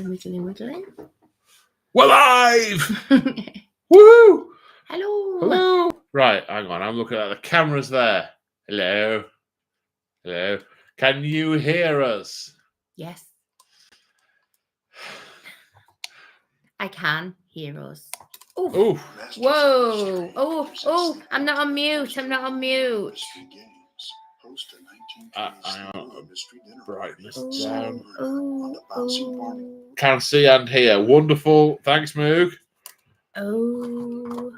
Wiggling. We're live! Woo! Hello. Right, hang on. I'm looking at the cameras there. Hello. Can you hear us? Yes. I can hear us. Oh. Whoa. Oh, I'm not on mute. Brightness down. Oh. Can see and hear. Wonderful. Thanks, Moog. Oh.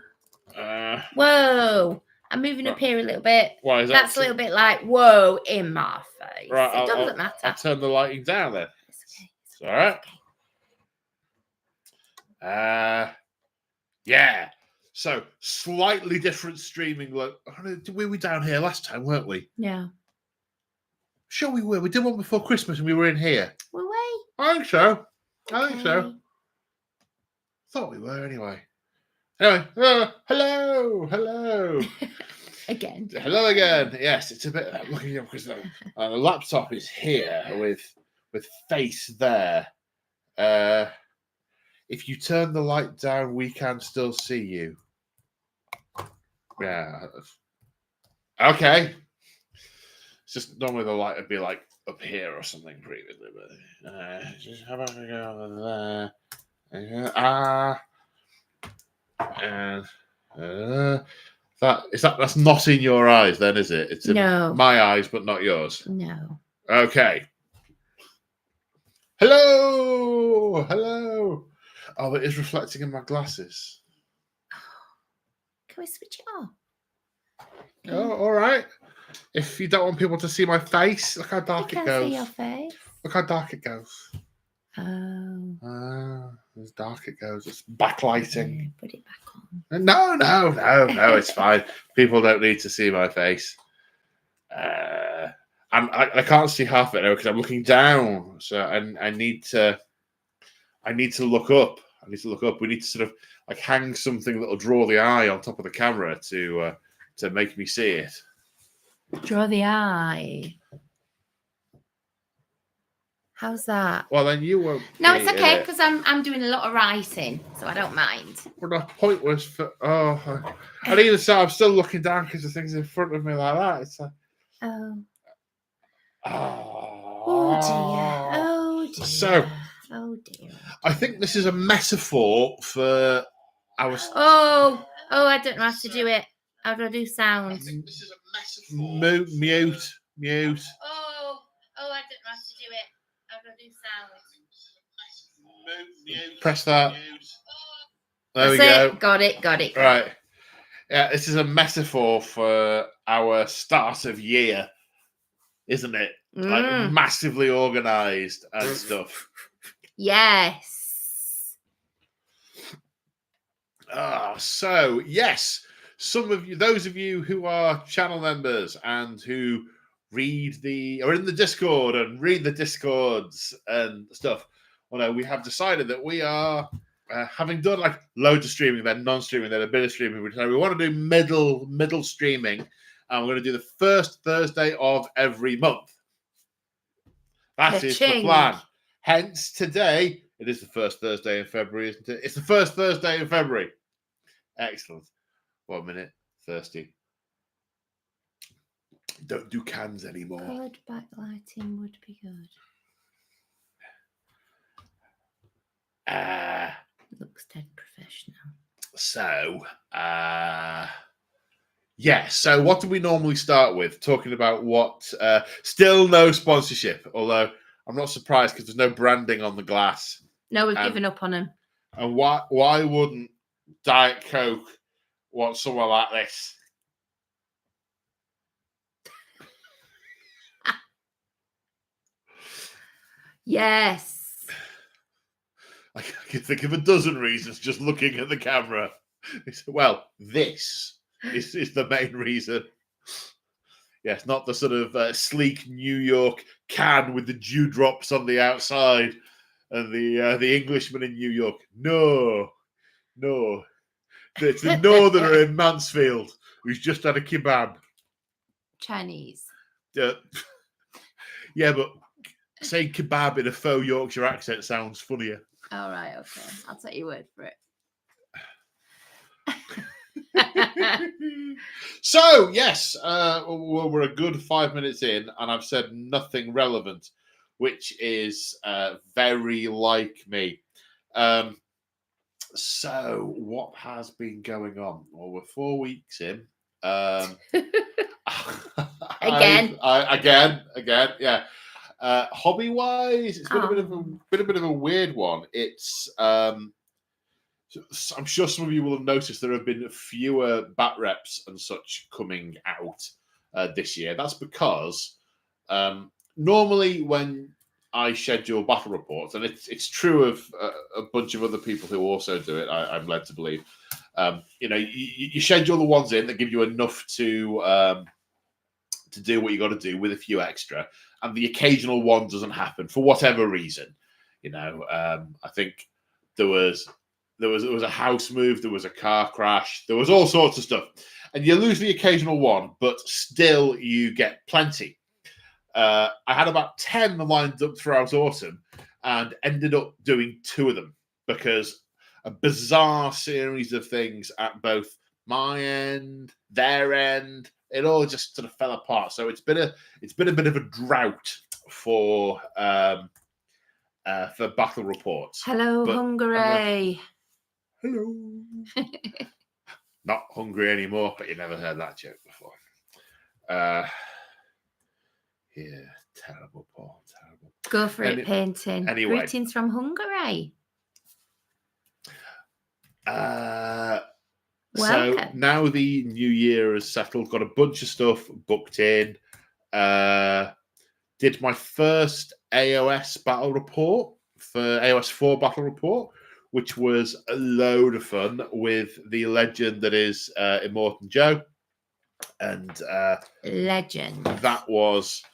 Whoa. I'm moving up here a little bit. Why is that? That's a little bit like, whoa, in my face. Right, It doesn't matter. I'll turn the lighting down then. It's okay. It's all right. Yeah. So, slightly different streaming. We were down here last time, weren't we? Yeah. Sure we were. We did one before Christmas and we were in here. Were we? I think so. Okay. Thought we were anyway. Anyway, hello. Again. Hello again. Yes, it's a bit looking up because the laptop is here with face there. If you turn the light down, we can still see you. Yeah. Okay. It's just normally the light would be like up here or something previously, but just how about we go over there? And that's not in your eyes, then, is it? It's in my eyes, but not yours. No. Okay. Hello. Oh, it is reflecting in my glasses. Can we switch it off? Oh, all right. If you don't want people to see my face, look how dark it goes. See your face. Look how dark it goes. Oh. As dark it goes. It's backlighting. Yeah, put it back on. No, it's fine. People don't need to see my face. I can't see half of it now because I'm looking down. So I need to look up. We need to sort of like hang something that'll draw the eye on top of the camera to make me see it. Draw the eye. How's that? Well, then you won't. No, it's okay because I'm doing a lot of writing, so I don't mind. But the point was for I need to say I'm still looking down because the thing's in front of me like that. It's like Oh dear. So oh dear. I think this is a metaphor for our. I don't know how to do it. How do I do sound? I think this is a metaphor. Mute. I don't know how to do it. How do I do sound? Press that. There we go. Got it. Right. Yeah, this is a metaphor for our start of year, isn't it? Like massively organised and stuff. Yes. So yes, some of you, those of you who are channel members and who are in the Discord and read the Discords and stuff. Well, no, we have decided that we are having done like loads of streaming, then non-streaming, then a bit of streaming. We want to do middle streaming, and we're going to do the first Thursday of every month. That is the plan. Hence, today, it is the first Thursday in February, isn't it? It's the first Thursday in February. Excellent. 1 minute, thirsty. Don't do cans anymore. Good backlighting would be good. Looks dead professional. So, so what do we normally start with? Talking about what? Still no sponsorship, although I'm not surprised because there's no branding on the glass. No, we've given up on them. And why wouldn't Diet Coke want someone like this? Yes. I can think of a dozen reasons just looking at the camera. Well, this is the main reason. Yes, not the sort of sleek New York can with the dewdrops on the outside and the Englishman in New York. No. It's the northerner in Mansfield who's just had a kebab. Chinese. Yeah, but Saying kebab in a faux Yorkshire accent sounds funnier. All right, okay. I'll take your word for it. So, yes, we're a good 5 minutes in, and I've said nothing relevant, which is very like me. So, what has been going on? Well, we're 4 weeks in. Again, yeah. Hobby-wise, it's been a bit of a weird one. It's I'm sure some of you will have noticed there have been fewer bat reps and such coming out this year. That's because normally when I schedule battle reports, and it's true of a bunch of other people who also do it, I'm led to believe. You schedule the ones in that give you enough to do what you got to do with a few extra, and the occasional one doesn't happen for whatever reason. I think there was a house move, there was a car crash, there was all sorts of stuff, and you lose the occasional one, but still you get plenty. I had about 10 lined up throughout autumn and ended up doing 2 of them because a bizarre series of things at both my end, their end, it all just sort of fell apart. So it's been a bit of a drought for battle reports. Hello, Hungary. Hello. Not hungry anymore, but you never heard that joke before. Yeah, terrible, Paul, terrible. Go for it, painting. Anyway. Greetings from Hungary. So now the new year has settled, got a bunch of stuff booked in. Did my first AOS battle report for AOS 4 battle report, which was a load of fun with the legend that is Immortan Joe. And legend. That was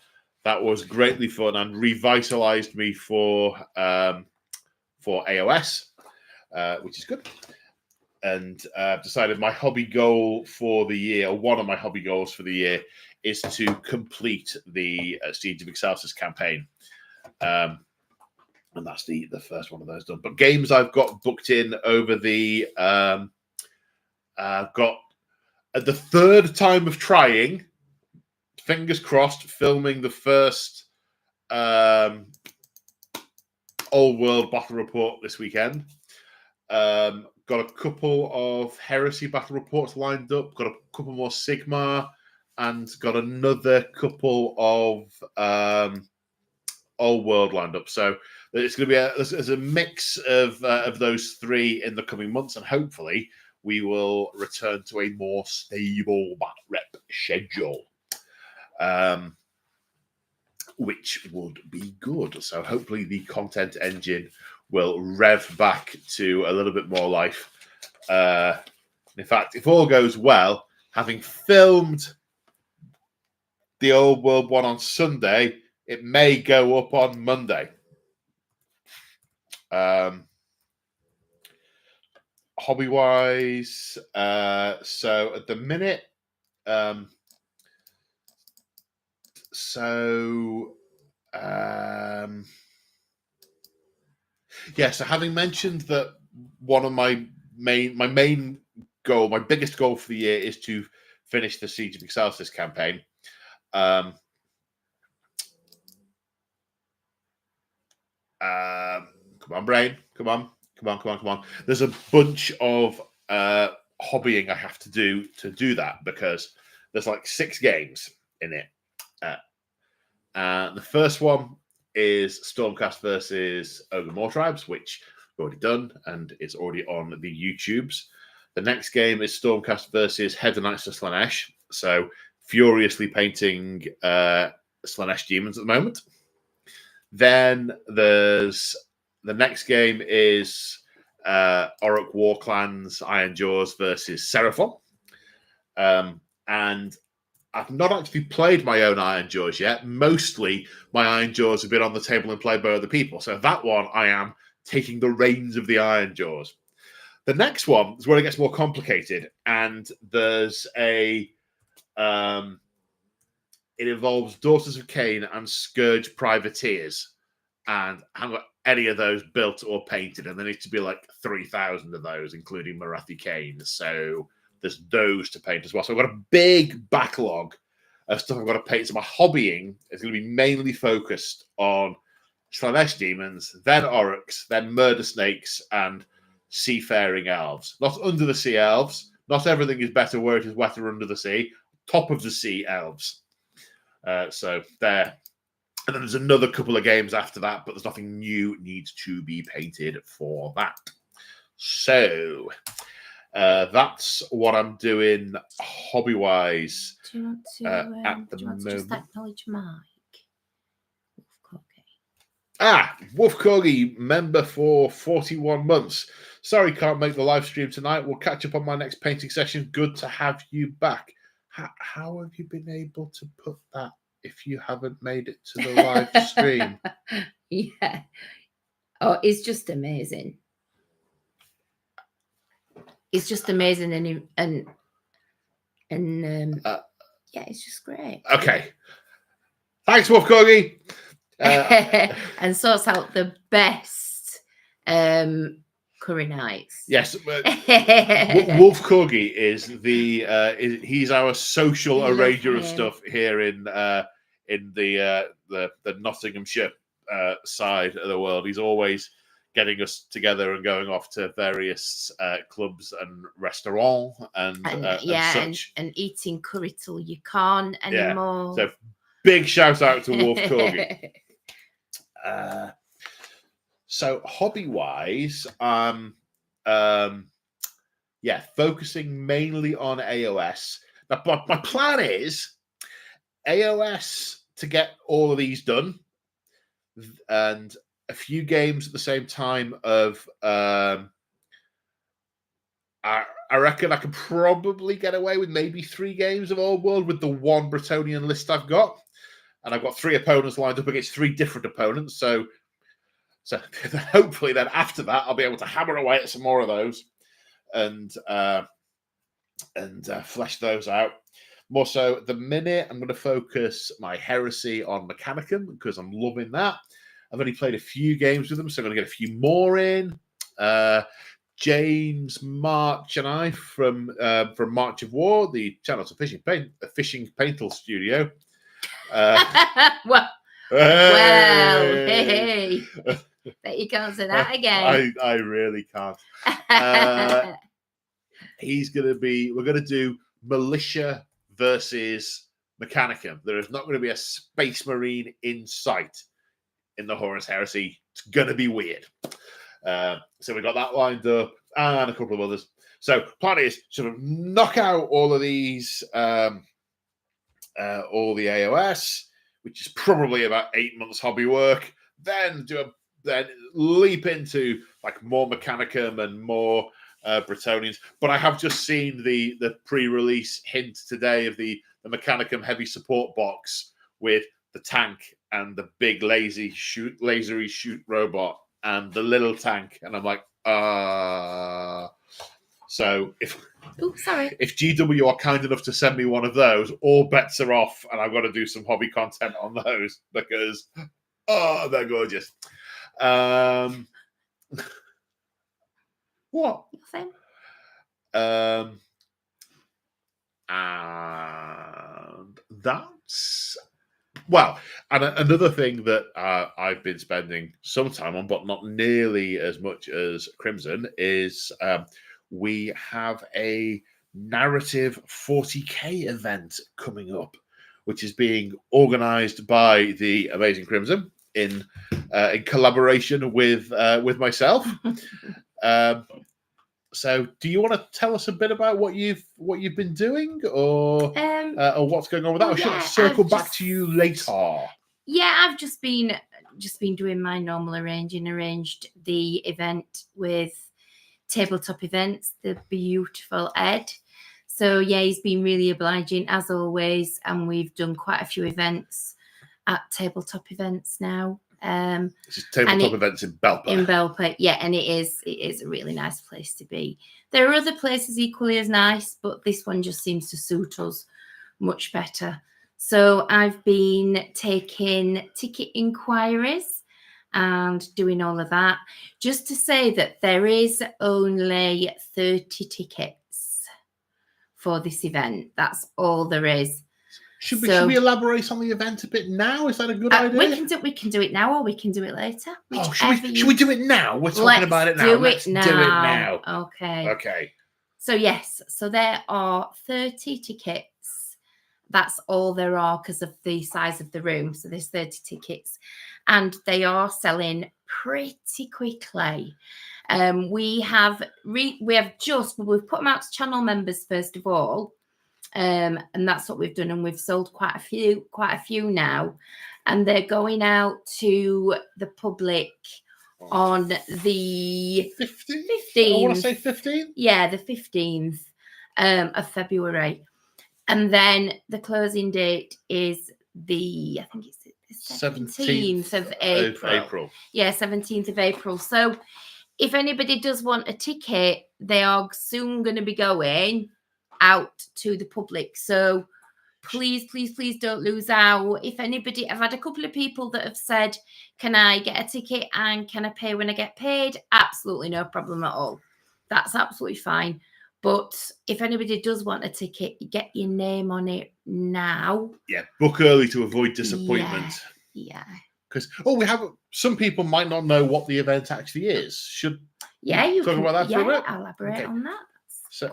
greatly fun and revitalized me for AOS, which is good. And I've decided my hobby goal for the year, or one of my hobby goals for the year, is to complete the Siege of Excelsis campaign. And that's the first one of those done. But games I've got booked in over the... I've got at the third time of trying, fingers crossed, filming the first Old World Battle Report this weekend. Got a couple of Heresy battle reports lined up. Got a couple more Sigmar, and got another couple of Old World lined up. So it's going to be there's a mix of those 3 in the coming months, and hopefully we will return to a more stable bat rep schedule, which would be good. So hopefully the content engine will rev back to a little bit more life. In fact, if all goes well, having filmed the Old World one on Sunday, it may go up on Monday. Hobby-wise, so at the minute, so having mentioned that one of my main goal, my biggest goal for the year is to finish the Siege of Excelsis campaign. Come on, brain. Come on. There's a bunch of hobbying I have to do that, because there's like 6 games in it. The first one is Stormcast versus Ogre More Tribes, which we've already done and is already on the YouTubes. The next game is Stormcast versus Head Knights of Slaanesh. So furiously painting Slaanesh demons at the moment. Then there's the next game is Orruk War Clans Iron Jaws versus Seraphon. And I've not actually played my own Iron Jaws yet. Mostly my Iron Jaws have been on the table and played by other people. So that one, I am taking the reins of the Iron Jaws. The next one is where it gets more complicated. And there's it involves Daughters of Cain and Scourge Privateers. and I haven't got any of those built or painted, and there needs to be like 3,000 of those, including Marathi Canes. So there's those to paint as well. So I've got a big backlog of stuff I've got to paint. So my hobbying is going to be mainly focused on Slanesh demons, then Oryx, then murder snakes, and seafaring elves. Not under the sea elves. Not everything is better where it is wetter under the sea. Top of the sea elves. So there. And then there's another couple of games after that, but there's nothing new needs to be painted for that. So that's what I'm doing hobby-wise Do you want to, at the do you want to just moment. acknowledge Mike? Wolf Corgi, member for 41 months. Sorry, can't make the live stream tonight. We'll catch up on my next painting session. Good to have you back. How have you been able to put that if you haven't made it to the live stream? Yeah. Oh, it's just amazing. It's just amazing, and yeah, it's just great. Okay. Thanks, Wolf Corgi. And sorts out the best curry nights. Yes, Wolf Corgi is he's our social I love arranger of him. stuff here in the Nottinghamshire side of the world. He's always getting us together and going off to various clubs and restaurants and such. And eating curry till you can't anymore. So big shout out to Wolf Corgi. So hobby-wise, focusing mainly on AOS. Now, my plan is AOS to get all of these done, and a few games at the same time of I reckon I could probably get away with maybe 3 games of Old World with the 1 Bretonian list I've got. And I've got 3 opponents lined up against 3 different opponents. So hopefully then after that, I'll be able to hammer away at some more of those and flesh those out. More so at the minute, I'm going to focus my heresy on Mechanicum because I'm loving that. I've only played a few games with them, so I'm going to get a few more in. James, March, and I from March of War, the channel's a fishing paintal studio. Well, hey. Bet you can't say that again. I really can't. We're going to do Militia versus Mechanicum. There is not going to be a Space Marine in sight in the Horus Heresy. It's going to be weird. So we got that lined up and a couple of others. So plan is sort of knock out all of these, all the AOS, which is probably about 8 months hobby work. Then leap into like more Mechanicum and more Bretonians. But I have just seen the pre-release hint today of the Mechanicum heavy support box with the tank and the big lasery shoot robot and the little tank, and I'm like, So if GW are kind enough to send me one of those, all bets are off, and I've got to do some hobby content on those because they're gorgeous. What? Nothing. And that's and another thing that I've been spending some time on, but not nearly as much as Crimson, is we have a narrative 40k event coming up, which is being organised by the Amazing Crimson in collaboration with myself. So, do you want to tell us a bit about what you've been doing, or what's going on with that? Or should I circle back to you later? Yeah, I've just been doing my normal arranging. Arranged the event with Tabletop Events, the beautiful Ed. So yeah, he's been really obliging as always, and we've done quite a few events at Tabletop Events now. This is Tabletop Events in Belper. In Belper, yeah, and it is a really nice place to be. There are other places equally as nice, but this one just seems to suit us much better. So I've been taking ticket inquiries and doing all of that. Just to say that there is only 30 tickets for this event. That's all there is. Should we elaborate on the event a bit now? Is that a good idea? We can do it now, or we can do it later. Should we do it now? We're talking about it now. Let's do it now. Okay. Okay. So yes, so there are 30 tickets. That's all there are because of the size of the room. So there's 30 tickets, and they are selling pretty quickly. We've put them out to channel members first of all. And that's what we've done, and we've sold quite a few now, and they're going out to the public on the 15th. I want to say 15th. Yeah, the 15th of February, and then the closing date is I think it's the 17th of April. Yeah, 17th of April. So if anybody does want a ticket, they are soon going to be going out to the public. So please don't lose out. If anybody, I've had a couple of people that have said, can I get a ticket and can I pay when I get paid? Absolutely no problem at all. That's absolutely fine. But if anybody does want a ticket, get your name on it now. Yeah, book early to avoid disappointment. Yeah. Because some people might not know what the event actually is. Should you talk about that for a bit? I'll elaborate on that. So,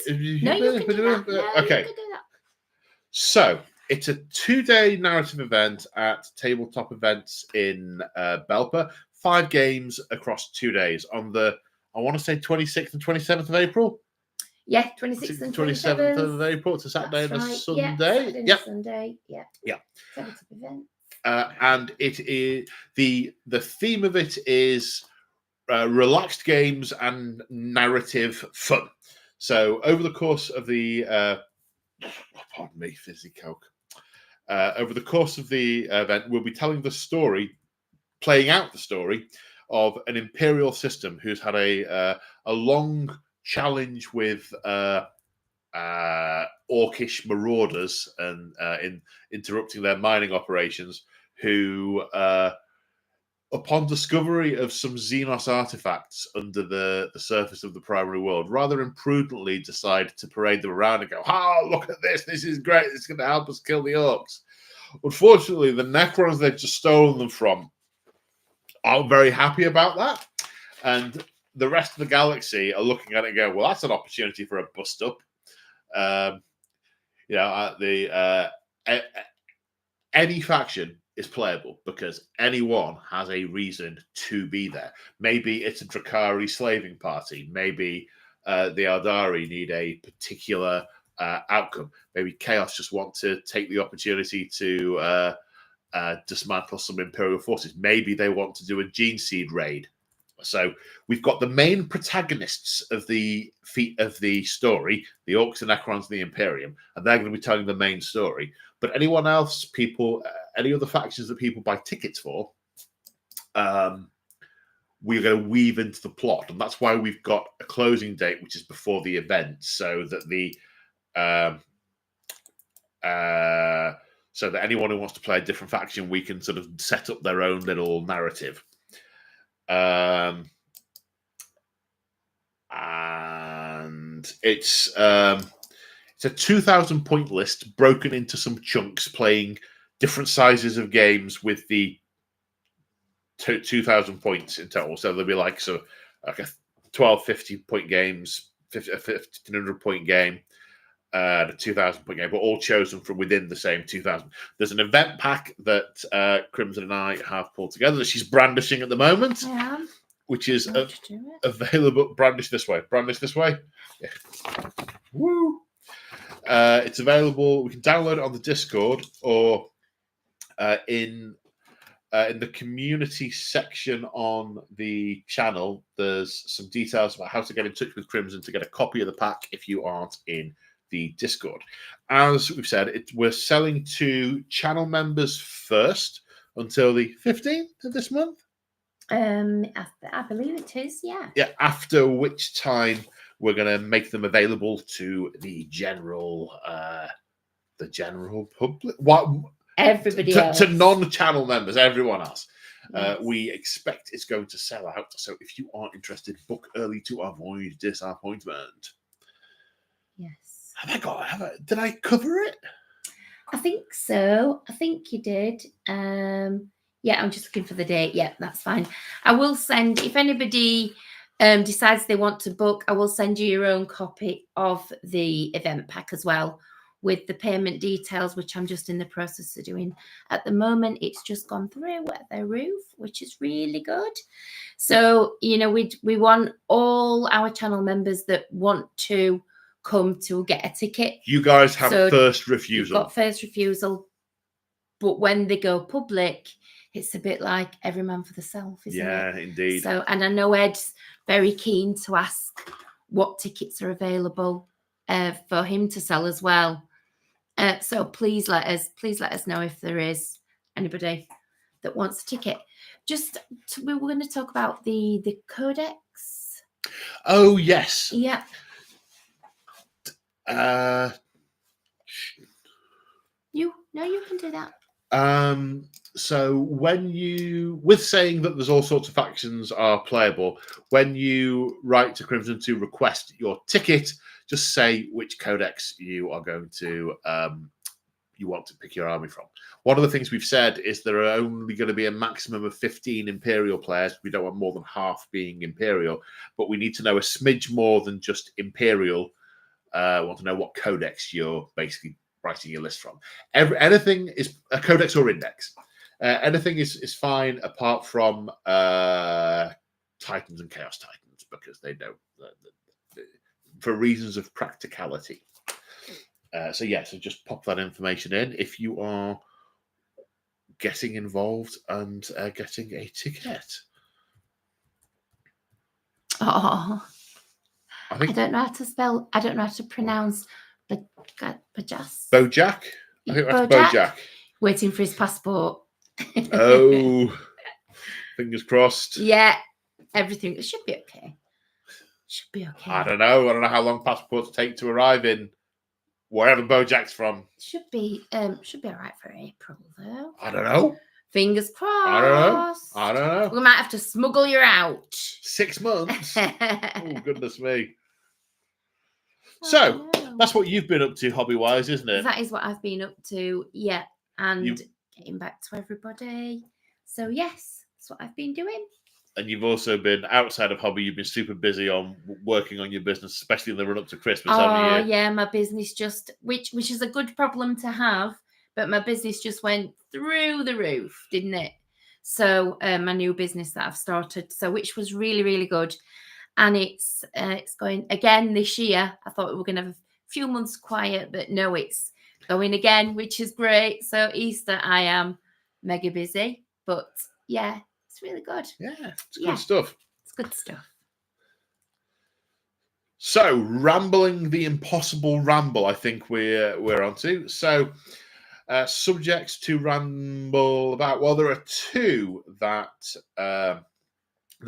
you can do that. Okay. So it's a 2-day narrative event at Tabletop Events in Belper. 5 games across 2 days on the, I want to say 26th and 27th of April. Yeah, 26th and 27th of April. It's a Saturday and a Sunday. Saturday and Sunday. Yeah. Tabletop event. And it is the theme of it is relaxed games and narrative fun. So over the course of the pardon me, fizzy coke. Over the course of the event, we'll be telling the story, playing out the story of an imperial system who's had a long challenge with orcish marauders and in interrupting their mining operations, who upon discovery of some Xenos artifacts under the surface of the primary world, rather imprudently decide to parade them around and go, look at this, this is great, it's going to help us kill the orcs. Unfortunately, the Necrons they've just stolen them from aren't very happy about that, and the rest of the galaxy are looking at it and going, well, that's an opportunity for a bust up. Any faction is playable because anyone has a reason to be there. Maybe it's a Drakari slaving party. Maybe the Eldari need a particular outcome. Maybe Chaos just want to take the opportunity to dismantle some Imperial forces. Maybe they want to do a gene seed raid. So we've got the main protagonists of the story, the Orcs, the Necrons, and the Imperium, and they're going to be telling the main story. But anyone else, any other factions that people buy tickets for, we're going to weave into the plot, and that's why we've got a closing date, which is before the event, so that anyone who wants to play a different faction, we can sort of set up their own little narrative. And it's a 2,000 point list broken into some chunks, playing different sizes of games with the 2,000 points in total. So there'll be like a 1,250 point games, a 1,500 point game, a 2,000 point game, but all chosen from within the same 2,000. There's an event pack that Crimson and I have pulled together that she's brandishing at the moment, which is available. Brandish this way. Yeah. Woo! It's available. We can download it on the Discord or in the community section on the channel. There's some details about how to get in touch with Crimson to get a copy of the pack if you aren't in the Discord. As we've said, we're selling to channel members first until the 15th of this month. I believe it is, yeah. Yeah, after which time we're going to make them available to the general public. What? Everybody else. To non-channel members, everyone else. Yes. We expect it's going to sell out. So if you are interested, book early to avoid disappointment. Yes. Did I cover it? I think so. I think you did. Yeah, I'm just looking for the date. Yeah, that's fine. I will send, if anybody decides they want to book, I will send you your own copy of the event pack as well, with the payment details, which I'm just in the process of doing at the moment. It's just gone through at the roof, which is really good. So, you know, we want all our channel members that want to come to get a ticket. You guys have So first You've refusal. got first refusal, but when they go public, it's a bit like every man for themselves, isn't it? Yeah, indeed. So, and I know Ed's very keen to ask what tickets are available for him to sell as well. So please let us know if there is anybody that wants a ticket. We were going to talk about the codex. Oh yes. Yeah. You can do that. So with saying that there's all sorts of factions are playable, when you write to Crimson to request your ticket, just say which codex you are going to you want to pick your army from. One of the things we've said is there are only going to be a maximum of 15 Imperial players. We don't want more than half being Imperial, but we need to know a smidge more than just Imperial. Want to know what codex you're basically writing your list from. Anything is a codex or index. Anything is fine apart from Titans and Chaos Titans, because they don't, for reasons of practicality. So just pop that information in if you are getting involved and getting a ticket. Oh, I don't know how to spell. I don't know how to pronounce Bojas. Bojack. I think that's Bojack. Waiting for his passport. Oh, fingers crossed. Yeah, everything. It should be okay. I don't know how long passports take to arrive in wherever Bojack's from. Should be all right for April though. I don't know. Fingers crossed. I don't know. We might have to smuggle you out. 6 months. Oh, goodness me. So that's what you've been up to hobby-wise, isn't it? That is what I've been up to. Yeah, and getting back to everybody. So yes, that's what I've been doing. And you've also been, outside of hobby, you've been super busy on working on your business, especially in the run up to Christmas. Oh yeah, my business which is a good problem to have, but my business just went through the roof, didn't it? So my new business that I've started, which was really, really good. And it's going again this year. I thought we were going to have a few months quiet, but no, it's going again, which is great. So Easter, I am mega busy, but yeah, it's really good. Yeah, it's good stuff. It's good stuff. So, rambling the impossible ramble, I think we're on to. So, subjects to ramble about. Well, there are two that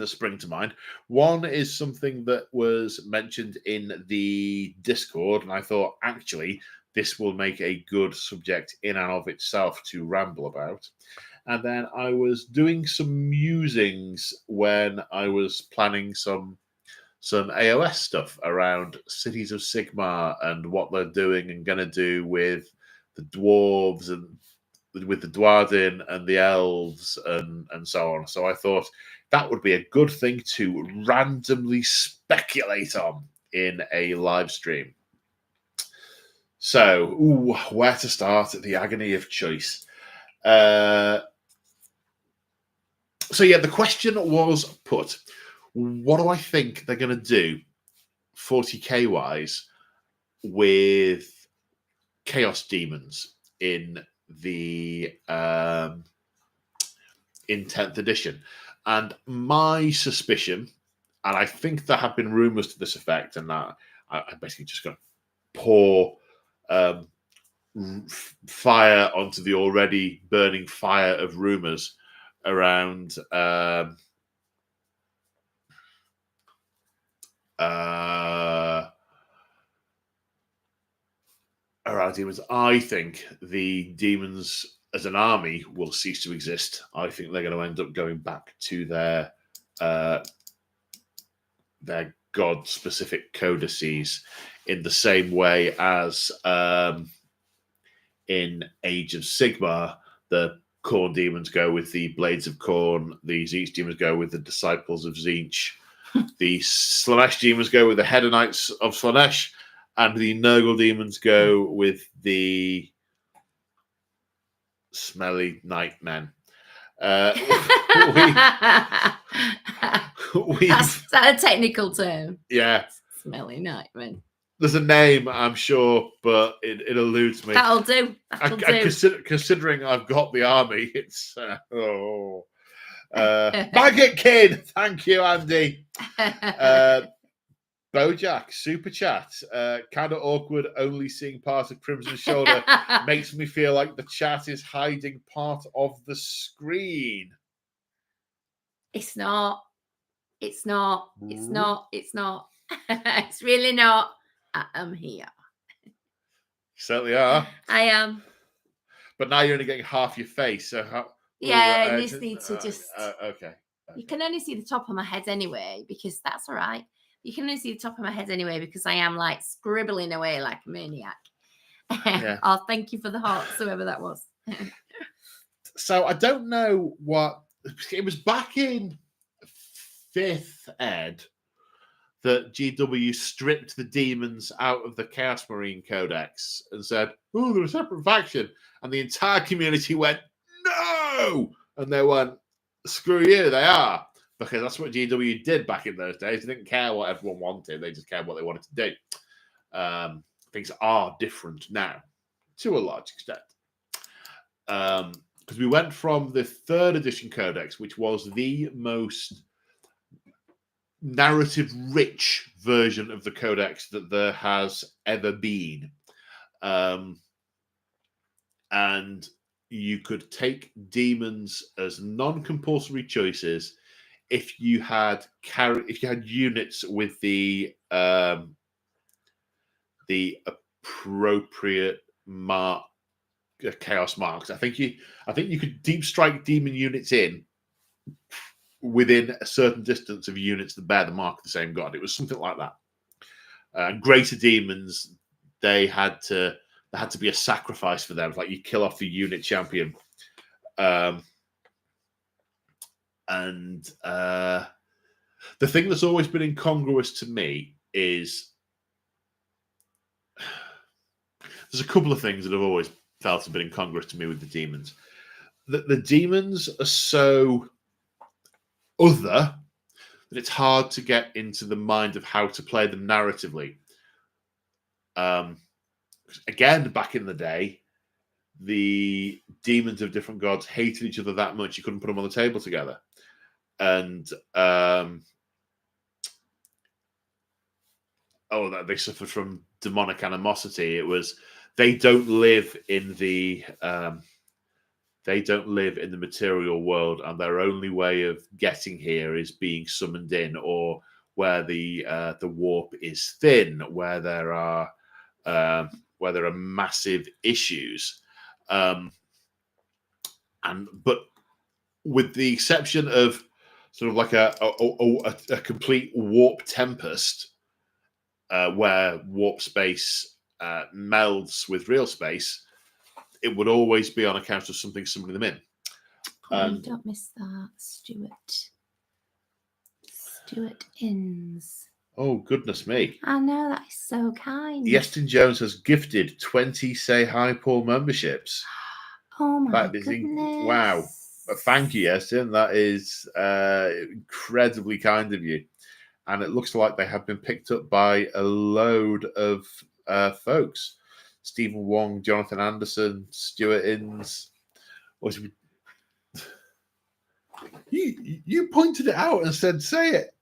spring to mind. One is something that was mentioned in the Discord, and I thought, actually, this will make a good subject in and of itself to ramble about. And then I was doing some musings when I was planning some AOS stuff around Cities of Sigmar and what they're doing and going to do with the dwarves and with the Dwarden and the elves and so on. So I thought that would be a good thing to randomly speculate on in a live stream. So, where to start? The agony of choice. The question was put, what do I think they're going to do 40k wise with Chaos Demons in the in 10th edition? And my suspicion, and I think there have been rumours to this effect, and that I'm basically just going to pour fire onto the already burning fire of rumours around around demons. I think the demons as an army will cease to exist. I think they're going to end up going back to their god-specific codices in the same way as in Age of Sigmar, the Khorne demons go with the Blades of Khorne, the Tzeentch demons go with the Disciples of Tzeentch, the Slaanesh demons go with the Hedonites of Slaanesh, and the Nurgle demons go with the Smelly Night Men. That's that a technical term? Yeah. Smelly nightman. There's a name, I'm sure, but it eludes me. That'll do. Considering I've got the army, it's Baggett Kid. Thank you, Andy. Bojack super chat. Kind of awkward. Only seeing part of Crimson Shoulder makes me feel like the chat is hiding part of the screen. It's not. It's not. It's not. It's not. It's really not. I am here. You certainly are. I am. But now you're only getting half your face. So I just need to just. Okay. You can only see the top of my head anyway, because that's all right. You can only see the top of my head anyway, because I am like scribbling away like a maniac. Yeah. Oh, thank you for the hearts, whoever that was. So I don't know what it was back in 5th ed that GW stripped the demons out of the Chaos Marine Codex and said, "Oh, they're a separate faction," and the entire community went, "No!" And they went, "Screw you, they are." Because that's what GW did back in those days. They didn't care what everyone wanted. They just cared what they wanted to do. Things are different now, to a large extent. Because we went from the 3rd edition Codex, which was the most narrative-rich version of the Codex that there has ever been. And you could take demons as non-compulsory choices if you had units with the appropriate chaos marks. I think you could deep strike demon units in within a certain distance of units that bear the mark of the same god. It was something like that. Greater demons, they had to be a sacrifice for them. It's like you kill off the unit champion. And the thing that's always been incongruous to me is there's a couple of things that have always felt a bit incongruous to me with the demons. The demons are so other that it's hard to get into the mind of how to play them narratively. Again, back in the day, the demons of different gods hated each other that much you couldn't put them on the table together. And they suffered from demonic animosity. It was they don't live in the material world, and their only way of getting here is being summoned in, or where the warp is thin, where there are massive issues, but with the exception of sort of like a complete warp tempest, where warp space melds with real space, it would always be on account of something summoning them in. Don't miss that, Stuart. Stuart Inns. Oh, goodness me. I know, that is so kind. Yeston Jones has gifted 20 Say Hi Paul memberships. Oh, my goodness. Wow. Thank you, Yeston. That is incredibly kind of you. And it looks like they have been picked up by a load of folks. Stephen Wong, Jonathan Anderson, Stuart Inns. You pointed it out and said, say it.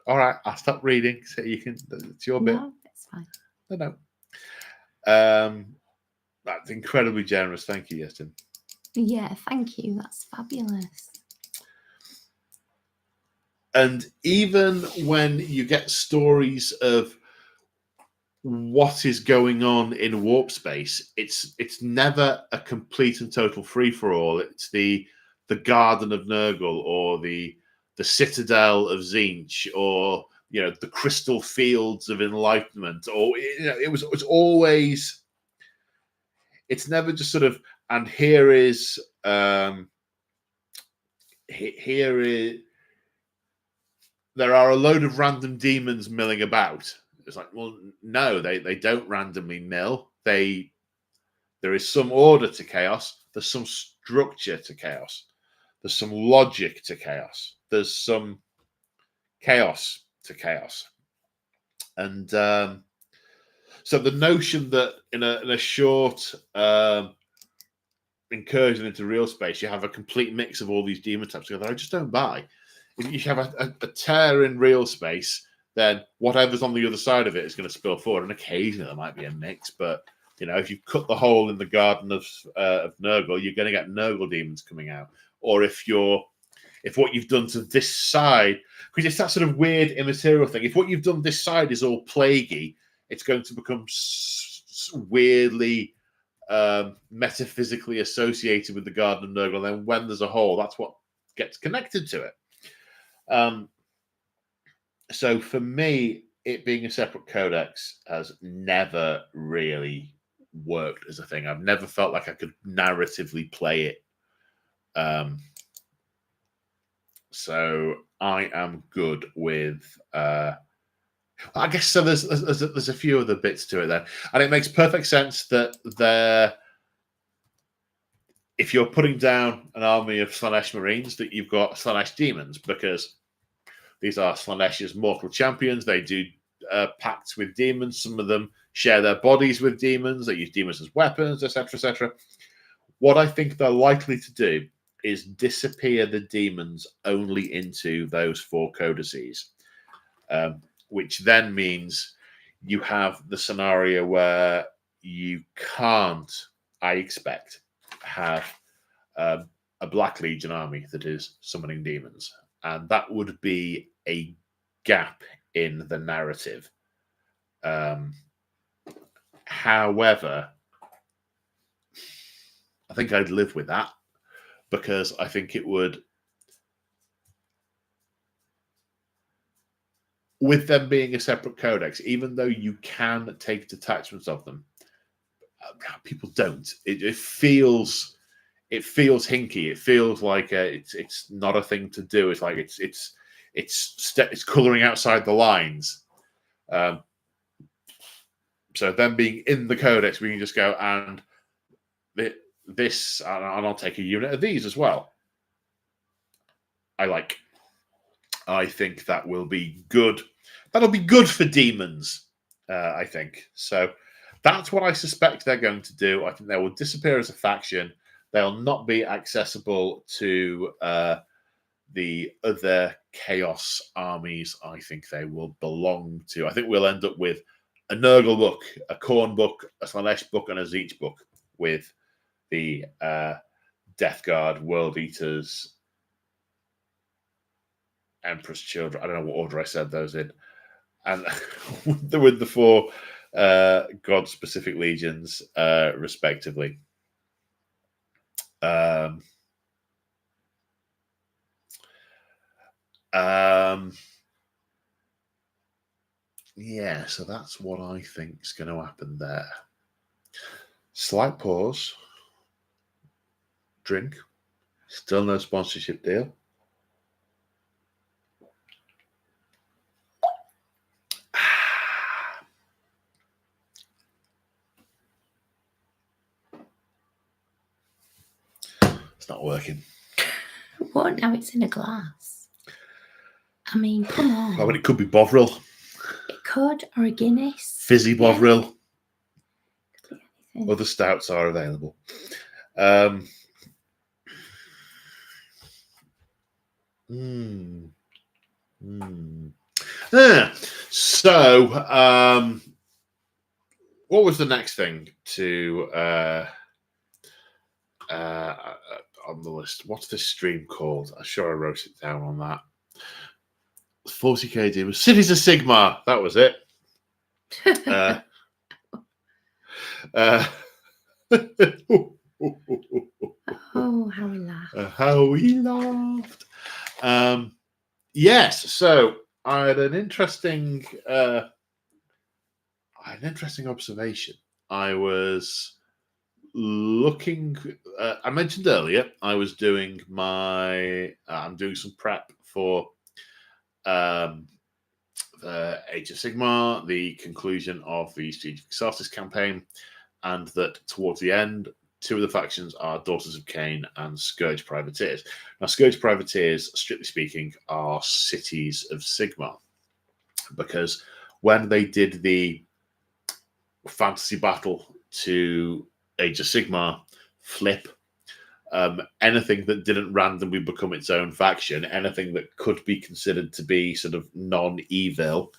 All right, I'll stop reading so you can. It's your bit. No, that's fine. No. That's incredibly generous. Thank you, Yeston. Yeah, thank you. That's fabulous. And even when you get stories of what is going on in warp space. It's never a complete and total free for all. It's the Garden of Nurgle, or the Citadel of Tzeentch, or the Crystal Fields of Enlightenment, or it's always. It's never just sort of, and here is there are a load of random demons milling about. It's like, well, no, they don't randomly mill. There is some order to chaos. There's some structure to chaos. There's some logic to chaos. There's some chaos to chaos. And so the notion that in a short incursion into real space, you have a complete mix of all these demon types together, I just don't buy. If you have a tear in real space, then whatever's on the other side of it is going to spill forward. And occasionally there might be a mix, but if you cut the hole in the Garden of Nurgle, you're going to get Nurgle demons coming out. Or if what you've done to this side, because it's that sort of weird immaterial thing. If what you've done this side is all plaguey, it's going to become weirdly metaphysically associated with the Garden of Nurgle. And then when there's a hole, that's what gets connected to it. So for me, it being a separate codex has never really worked as a thing. I've never felt like I could narratively play it. So I am good with. I guess so. There's a few other bits to it then, and it makes perfect sense that if you're putting down an army of Slaanesh Marines, that you've got Slaanesh demons, because these are Slaanesh's mortal champions. They do pacts with demons. Some of them share their bodies with demons. They use demons as weapons, etc., etc. What I think they're likely to do is disappear the demons only into those 4 codices, which then means you have the scenario where you can't, I expect, have a Black Legion army that is summoning demons. And that would be a gap in the narrative. However, I think I'd live with that, because I think it would, with them being a separate codex, even though you can take detachments of them, people don't. It feels hinky. It feels like it's not a thing to do. It's like it's coloring outside the lines. So them being in the codex, we can just go and this, and I'll take a unit of these as well. I think that will be good. That'll be good for demons, I think. So that's what I suspect they're going to do. I think they will disappear as a faction. They'll not be accessible to the other Chaos armies. I think they will belong to. I think we'll end up with a Nurgle book, a Khorne book, a Slaanesh book, and a Tzeentch book with the Death Guard, World Eaters, Emperor's Children. I don't know what order I said those in. And with the 4 God-specific legions, respectively. Yeah, so that's what I think is going to happen there. Slight pause. Drink. Still no sponsorship deal. It's not working. What? Now it's in a glass. I mean, come on. I mean, it could be Bovril. It could, or a Guinness. Fizzy Bovril. Yeah. Other stouts are available. So, what was the next thing to on the list? What's this stream called? I'm sure I wrote it down on that. 40k demons. Cities of Sigmar. That was it. Uh, Oh, how we laugh. how we laughed. Yes, so I had an interesting observation. I was looking. I mentioned earlier I was doing I'm doing some prep for Age of Sigmar, the conclusion of the Siege of Exartis campaign, and that towards the end, two of the factions are Daughters of Cain and Scourge Privateers. Now, Scourge Privateers, strictly speaking, are Cities of Sigmar, because when they did the fantasy battle to Age of Sigmar flip, anything that didn't randomly become its own faction, anything that could be considered to be sort of non-evil,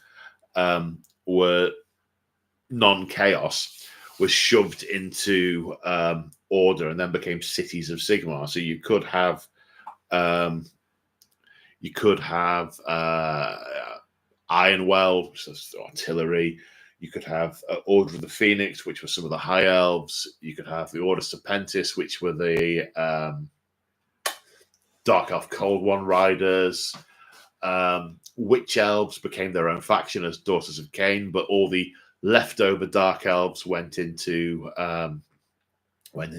were non-chaos, was shoved into order and then became Cities of Sigmar. So you could have Ironwell, which is artillery. You could have Order of the Phoenix, which were some of the High Elves. You could have the Order Serpentis, which were the Dark Elf Cold One Riders. Witch Elves became their own faction as Daughters of Cain, but all the leftover Dark Elves went into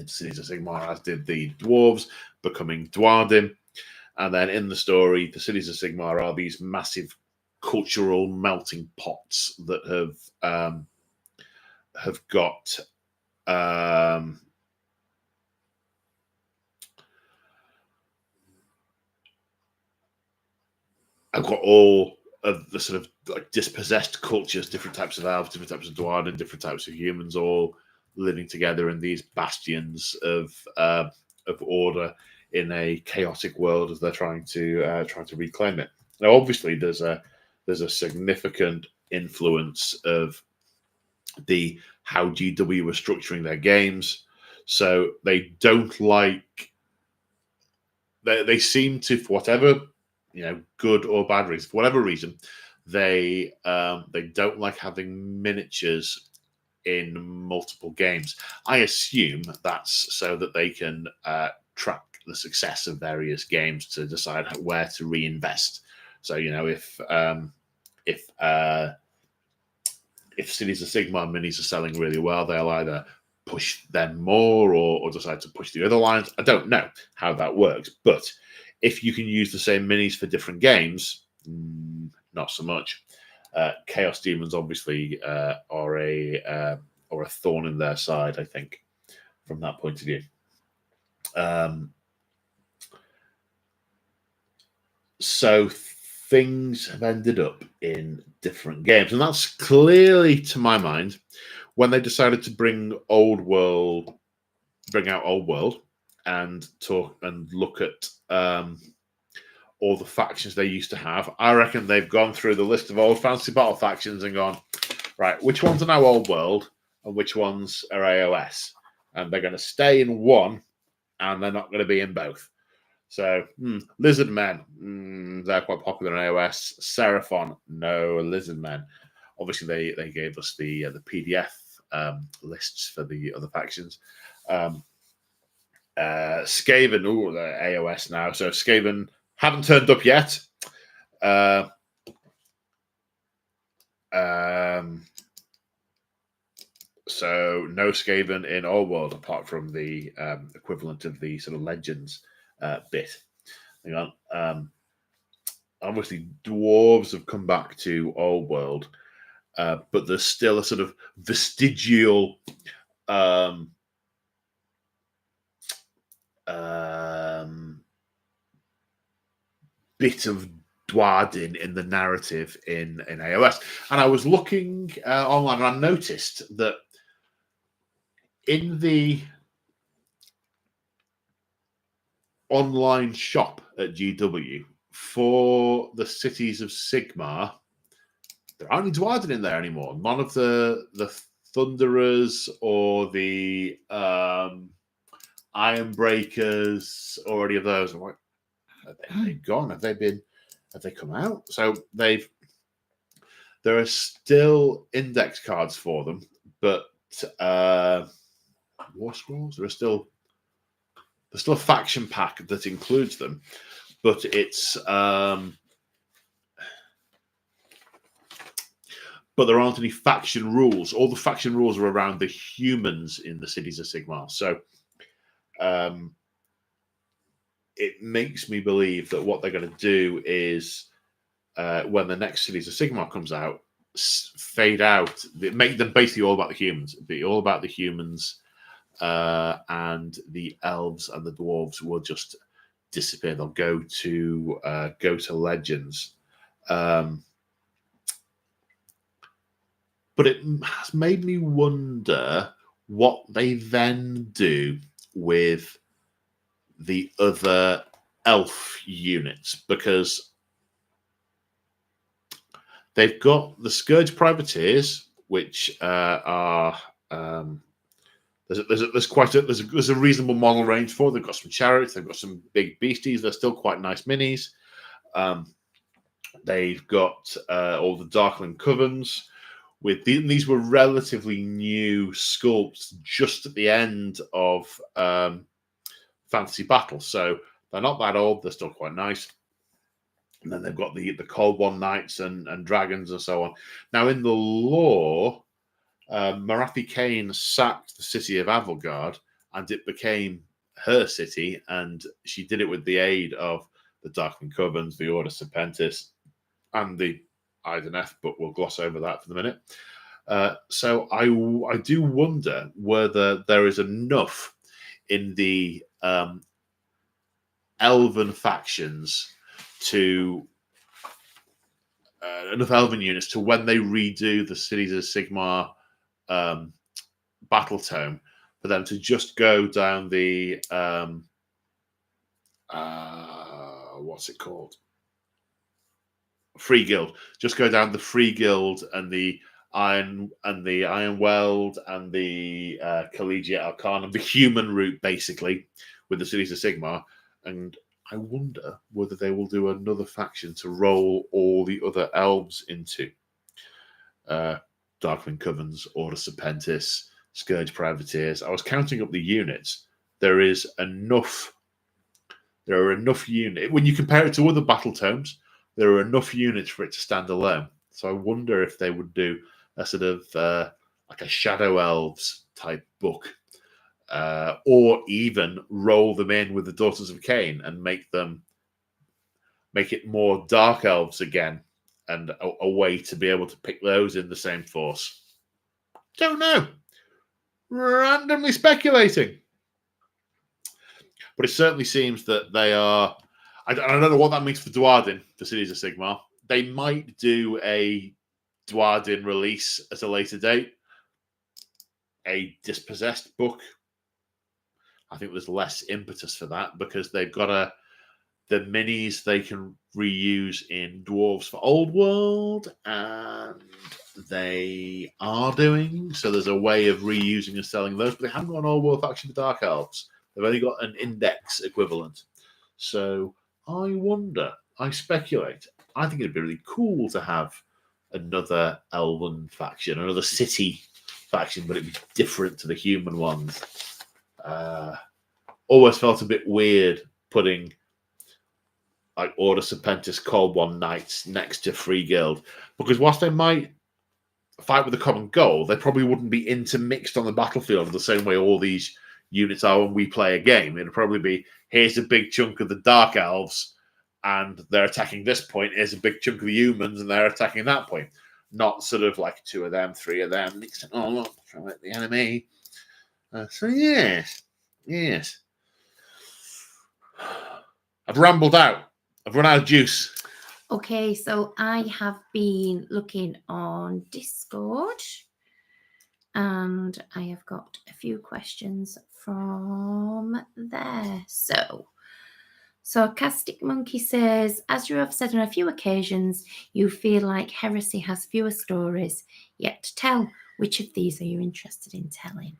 Cities of Sigmar, as did the Dwarves, becoming Dwardim. And then in the story, the Cities of Sigmar are these massive cultural melting pots that have got I've got all of the sort of like dispossessed cultures, different types of elves, different types of Dwarven, different types of humans, all living together in these bastions of order in a chaotic world as they're trying to reclaim it. Now, obviously, there's a significant influence of how GW were structuring their games. So they don't like. They seem to, for whatever good or bad reason, for whatever reason, they don't like having miniatures in multiple games. I assume that's so that they can track the success of various games to decide where to reinvest. So if Cities of Sigmar minis are selling really well, they'll either push them more or decide to push the other lines. I don't know how that works, but if you can use the same minis for different games, not so much. Chaos Demons obviously are a thorn in their side, I think, from that point of view. So things have ended up in different games, and that's clearly, to my mind, when they decided to bring out Old World, and talk and look at all the factions they used to have. I reckon they've gone through the list of old fantasy battle factions and gone, right, which ones are now Old World and which ones are AOS, and they're going to stay in one, and they're not going to be in both. So, Lizard Men, they're quite popular in AOS. Seraphon, no Lizard Men. Obviously, they gave us the PDF lists for the other factions. Skaven, they're AOS now. So Skaven haven't turned up yet. So no Skaven in Old World, apart from the equivalent of the sort of Legends bit. Hang on. Obviously, dwarves have come back to Old World, but there's still a sort of vestigial bit of Dwarden in the narrative in AOS. And I was looking online, and I noticed that in the online shop at GW for the Cities of Sigmar, there aren't any Dwarden in there anymore. None of the Thunderers or the Ironbreakers or any of those. I'm like, have they gone? Have they come out? So there are still index cards for them, but War Scrolls. There's still a faction pack that includes them, but it's but there aren't any faction rules. All the faction rules are around the humans in the Cities of Sigmar. So it makes me believe that what they're going to do is when the next Cities of Sigmar comes out, fade out, make them basically all about the humans. Be all about the humans, and the elves and the dwarves will just disappear. They'll go to Legends. But it has made me wonder what they then do with the other elf units, because they've got the Scourge Privateers, which are there's a reasonable model range for. They've got some chariots, they've got some big beasties. They're still quite nice minis. They've got all the Darkling Covens. These were relatively new sculpts just at the end of Fantasy Battle, so they're not that old. They're still quite nice. And then they've got the Cold One Knights and dragons and so on. Now, in the lore, Marathi Kane sacked the city of Avelgard, and it became her city, and she did it with the aid of the Darkling Covens, the Order Serpentis, and the Ideneth, but we'll gloss over that for the minute. So I do wonder whether there is enough in the elven factions to enough elven units to, when they redo the Cities of Sigmar battle tome, for them to just go down the what's it called? Free Guild. Just go down the Free Guild and the Iron Weld and the Collegiate Arcanum, the human route, basically, with the Cities of Sigmar. And I wonder whether they will do another faction to roll all the other elves into. Darkling Covens, Order Serpentis, Scourge Privateers. I was counting up the units. There are enough units. When you compare it to other battle tomes, there are enough units for it to stand alone. So I wonder if they would do a sort of like a Shadow Elves type book, or even roll them in with the Daughters of Cain and make it more Dark Elves again, and a way to be able to pick those in the same force. Don't know. Randomly speculating. But it certainly seems that they are... I don't know what that means for Dwarden, the Cities of Sigmar. They might do a Dwarden release at a later date. A Dispossessed book. I think there's less impetus for that because they've got the minis they can reuse in Dwarves for Old World, and they are doing. So there's a way of reusing and selling those, but they haven't got an Old World faction for Dark Elves. They've only got an index equivalent. So I wonder, I speculate, I think it'd be really cool to have another Elven faction, another city faction, but it'd be different to the human ones. Always felt a bit weird putting like Order Serpentis, Cold One Knights next to Free Guild, because whilst they might fight with a common goal, they probably wouldn't be intermixed on the battlefield the same way all these units are when we play a game. It'd probably be, here's a big chunk of the Dark Elves, and they're attacking this point. Here's a big chunk of the humans, and they're attacking that point. Not sort of like 2 of them, 3 of them, mixing all up from the enemy. So yes. I've rambled out. I've run out of juice. Okay, so I have been looking on Discord, and I have got a few questions from there. So Sarcastic Monkey says, as you have said on a few occasions, you feel like Heresy has fewer stories yet to tell. Which of these are you interested in telling?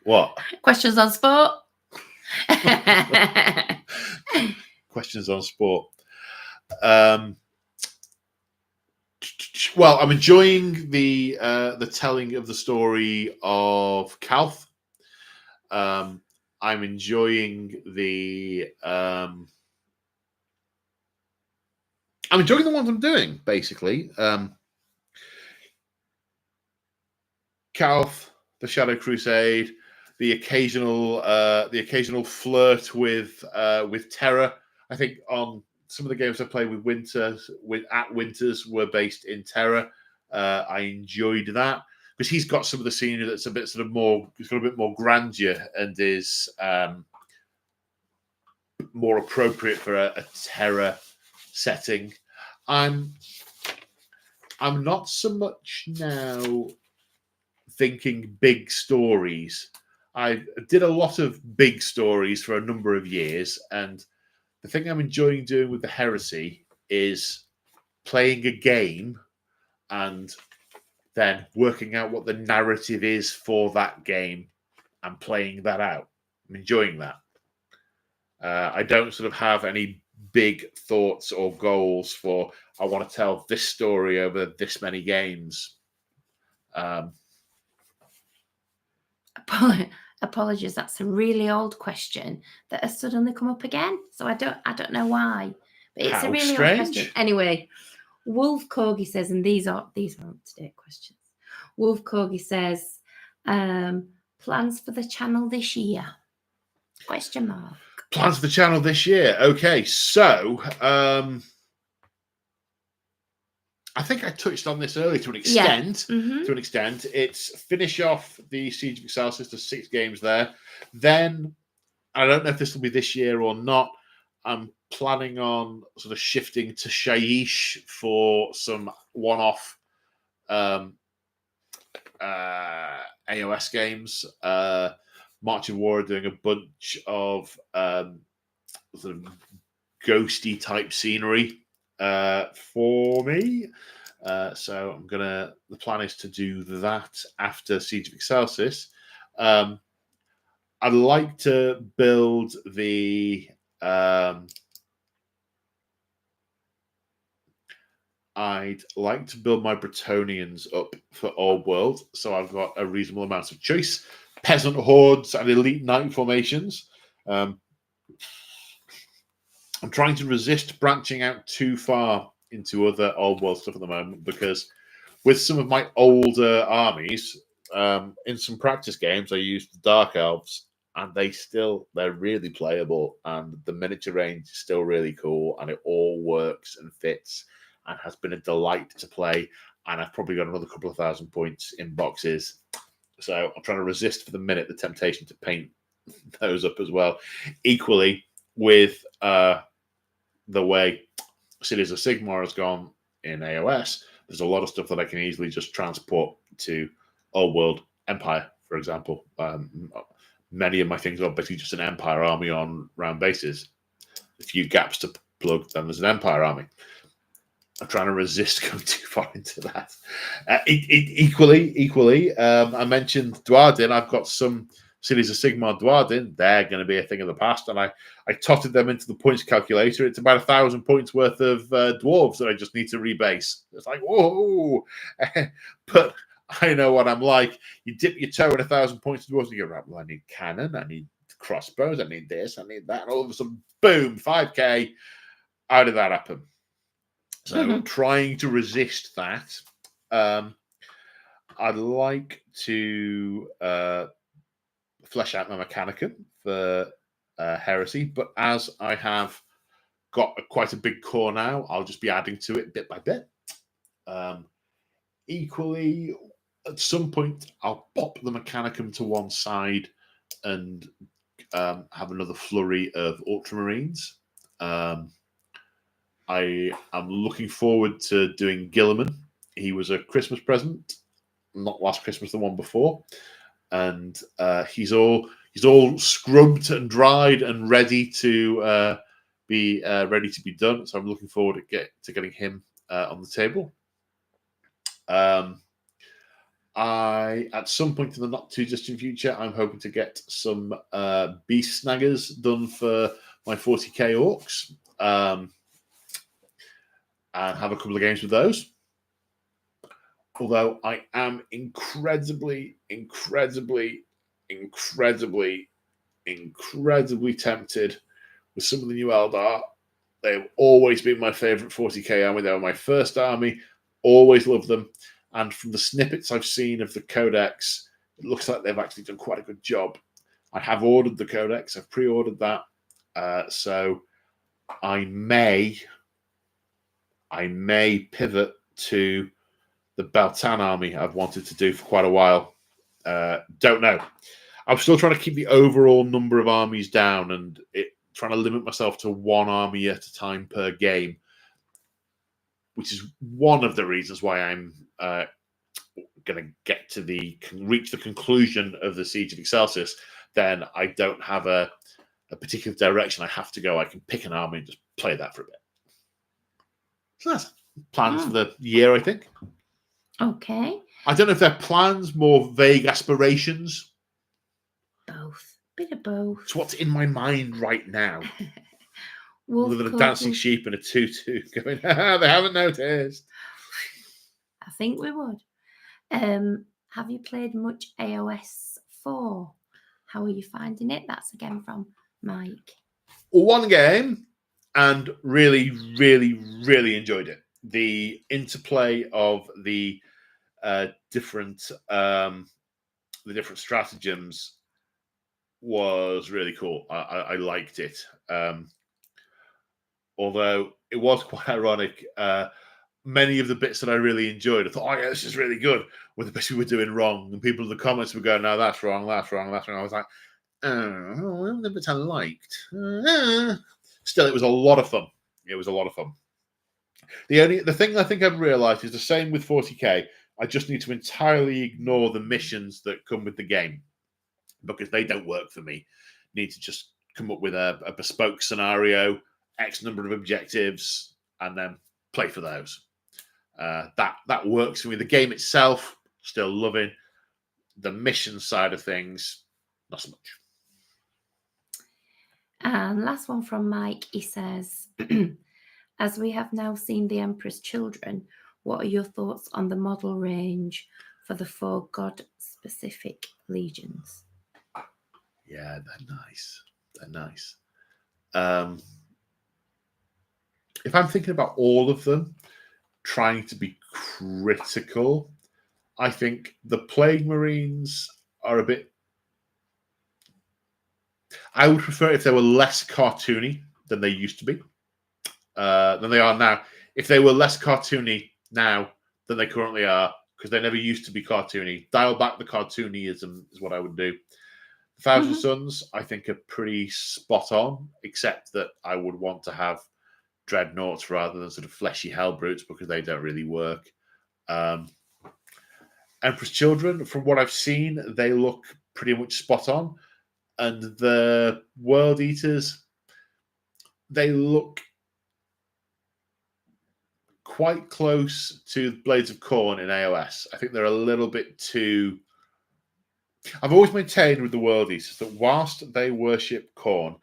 What? Questions on sport? Questions on sport. Well, I'm enjoying the telling of the story of Calth. I'm enjoying the ones I'm doing, basically. Calth, the Shadow Crusade, the occasional flirt with Terra. I think on some of the games I played with Winters were based in Terra. I enjoyed that because he's got some of the scenery that's a bit sort of more, it's got a bit more grandeur and is more appropriate for a Terra setting. I'm not so much now thinking big stories. I did a lot of big stories for a number of years, and the thing I'm enjoying doing with the Heresy is playing a game and then working out what the narrative is for that game and playing that out. I'm enjoying that. I don't sort of have any big thoughts or goals for, I want to tell this story over this many games. Apologies, that's a really old question that has suddenly come up again. So I don't know why, but it's a really old question. Anyway, Wolf Corgi says, and these are up to date questions. Wolf Corgi says, plans for the channel this year? Question mark. Plans for the channel this year. Okay, so I think I touched on this earlier to an extent. Yeah. Mm-hmm. To an extent, it's finish off the Siege of Excelsis, the 6 games there. Then I don't know if this will be this year or not. I'm planning on sort of shifting to Shaiish for some one-off AOS games. March of War are doing a bunch of sort of ghosty type scenery for me. So the plan is to do that after Siege of Excelsis. I'd like to build the I'd like to build my Bretonians up for Old World, so I've got a reasonable amount of choice. Peasant hordes and elite knight formations. I'm trying to resist branching out too far into other Old World stuff at the moment, because with some of my older armies, in some practice games, I used the Dark Elves, and they're really playable, and the miniature range is still really cool, and it all works and fits and has been a delight to play. And I've probably got another couple of 1,000 points in boxes. So I'm trying to resist for the minute the temptation to paint those up as well. Equally, with the way Cities of Sigmar has gone in AOS, there's a lot of stuff that I can easily just transport to Old World Empire, for example. Many of my things are basically just an Empire army on round bases. A few gaps to plug, then there's an Empire army. I'm trying to resist going too far into that. Equally, I mentioned Dwarden. I've got some Cities of Sigmar Dwarden. They're going to be a thing of the past, and I totted them into the points calculator. It's about 1,000 points worth of dwarves that I just need to rebase. It's like, whoa! But I know what I'm like. You dip your toe in 1,000 points of dwarves, and you go, right, well, I need cannon, I need crossbows, I need this, I need that. And all of a sudden, boom, 5k. How did that happen? So I'm trying to resist that. I'd like to flesh out my Mechanicum for Heresy, but as I have got quite a big core now, I'll just be adding to it bit by bit. Equally, at some point, I'll pop the Mechanicum to one side and have another flurry of Ultramarines. I am looking forward to doing Gilliman. He was a Christmas present, not last Christmas, the one before, and he's all scrubbed and dried and ready to be done. So I'm looking forward to getting him on the table. At some point in the not too distant future, I'm hoping to get some beast snaggers done for my 40k orcs. and have a couple of games with those. Although I am incredibly tempted with some of the new Eldar. They've always been my favourite 40k army. They were my first army. Always loved them. And from the snippets I've seen of the Codex, it looks like they've actually done quite a good job. I have ordered the Codex. I've pre-ordered that. So I may pivot to the Baltan army I've wanted to do for quite a while. Don't know. I'm still trying to keep the overall number of armies down and trying to limit myself to one army at a time per game, which is one of the reasons why I'm going to reach the conclusion of the Siege of Excelsis. Then I don't have a particular direction I have to go. I can pick an army and just play that for a bit. So that's plans for the year, I think. Okay. I don't know if they're plans, more vague aspirations. Both. Bit of both. It's what's in my mind right now. Wolf With a dancing sheep and a tutu going, they haven't noticed. I think we would. Have you played much AOS 4? How are you finding it? That's again from Mike. One game and really enjoyed it. The interplay of the different stratagems was really cool. I liked it. Although it was quite ironic. Many of the bits that I really enjoyed, I thought, oh yeah, this is really good, were the bits we were doing wrong. And people in the comments would go, no, that's wrong. I was like, oh, the bits I liked. Still, it was a lot of fun. The thing I think I've realised is the same with 40k. I just need to entirely ignore the missions that come with the game because they don't work for me. Need to just come up with a bespoke scenario, X number of objectives, and then play for those. That works for me. The game itself, still loving. The mission side of things, not so much. And last one from Mike. He says, as we have now seen the Emperor's Children, what are your thoughts on the model range for the 4 god-specific legions? Yeah, they're nice. If I'm thinking about all of them, trying to be critical, I think the Plague Marines are a bit... I would prefer if they were less cartoony than they used to be, than they are now. If they were less cartoony now than they currently are, because they never used to be cartoony, dial back the cartoonism is what I would do. The Thousand Suns, I think, are pretty spot on, except that I would want to have dreadnoughts rather than sort of fleshy hell brutes because they don't really work. Emperor's Children, from what I've seen, they look pretty much spot on. And the World Eaters, they look quite close to Blades of Khorne in AOS. I think they're a little bit too... I've always maintained with the World Eaters that whilst they worship Khorne,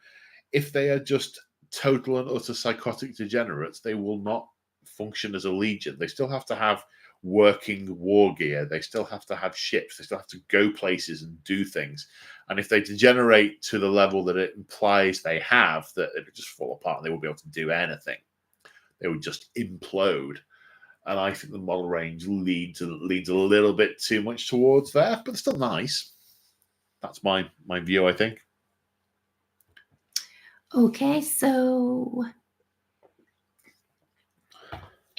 if they are just total and utter psychotic degenerates, they will not function as a legion. They still have to have working war gear. They still have to have ships. They still have to go places and do things. And if they degenerate to the level that it implies they have, that it would just fall apart and they won't be able to do anything. They would just implode. And I think the model range leads a little bit too much towards there, but it's still nice. That's my view, I think. Okay, so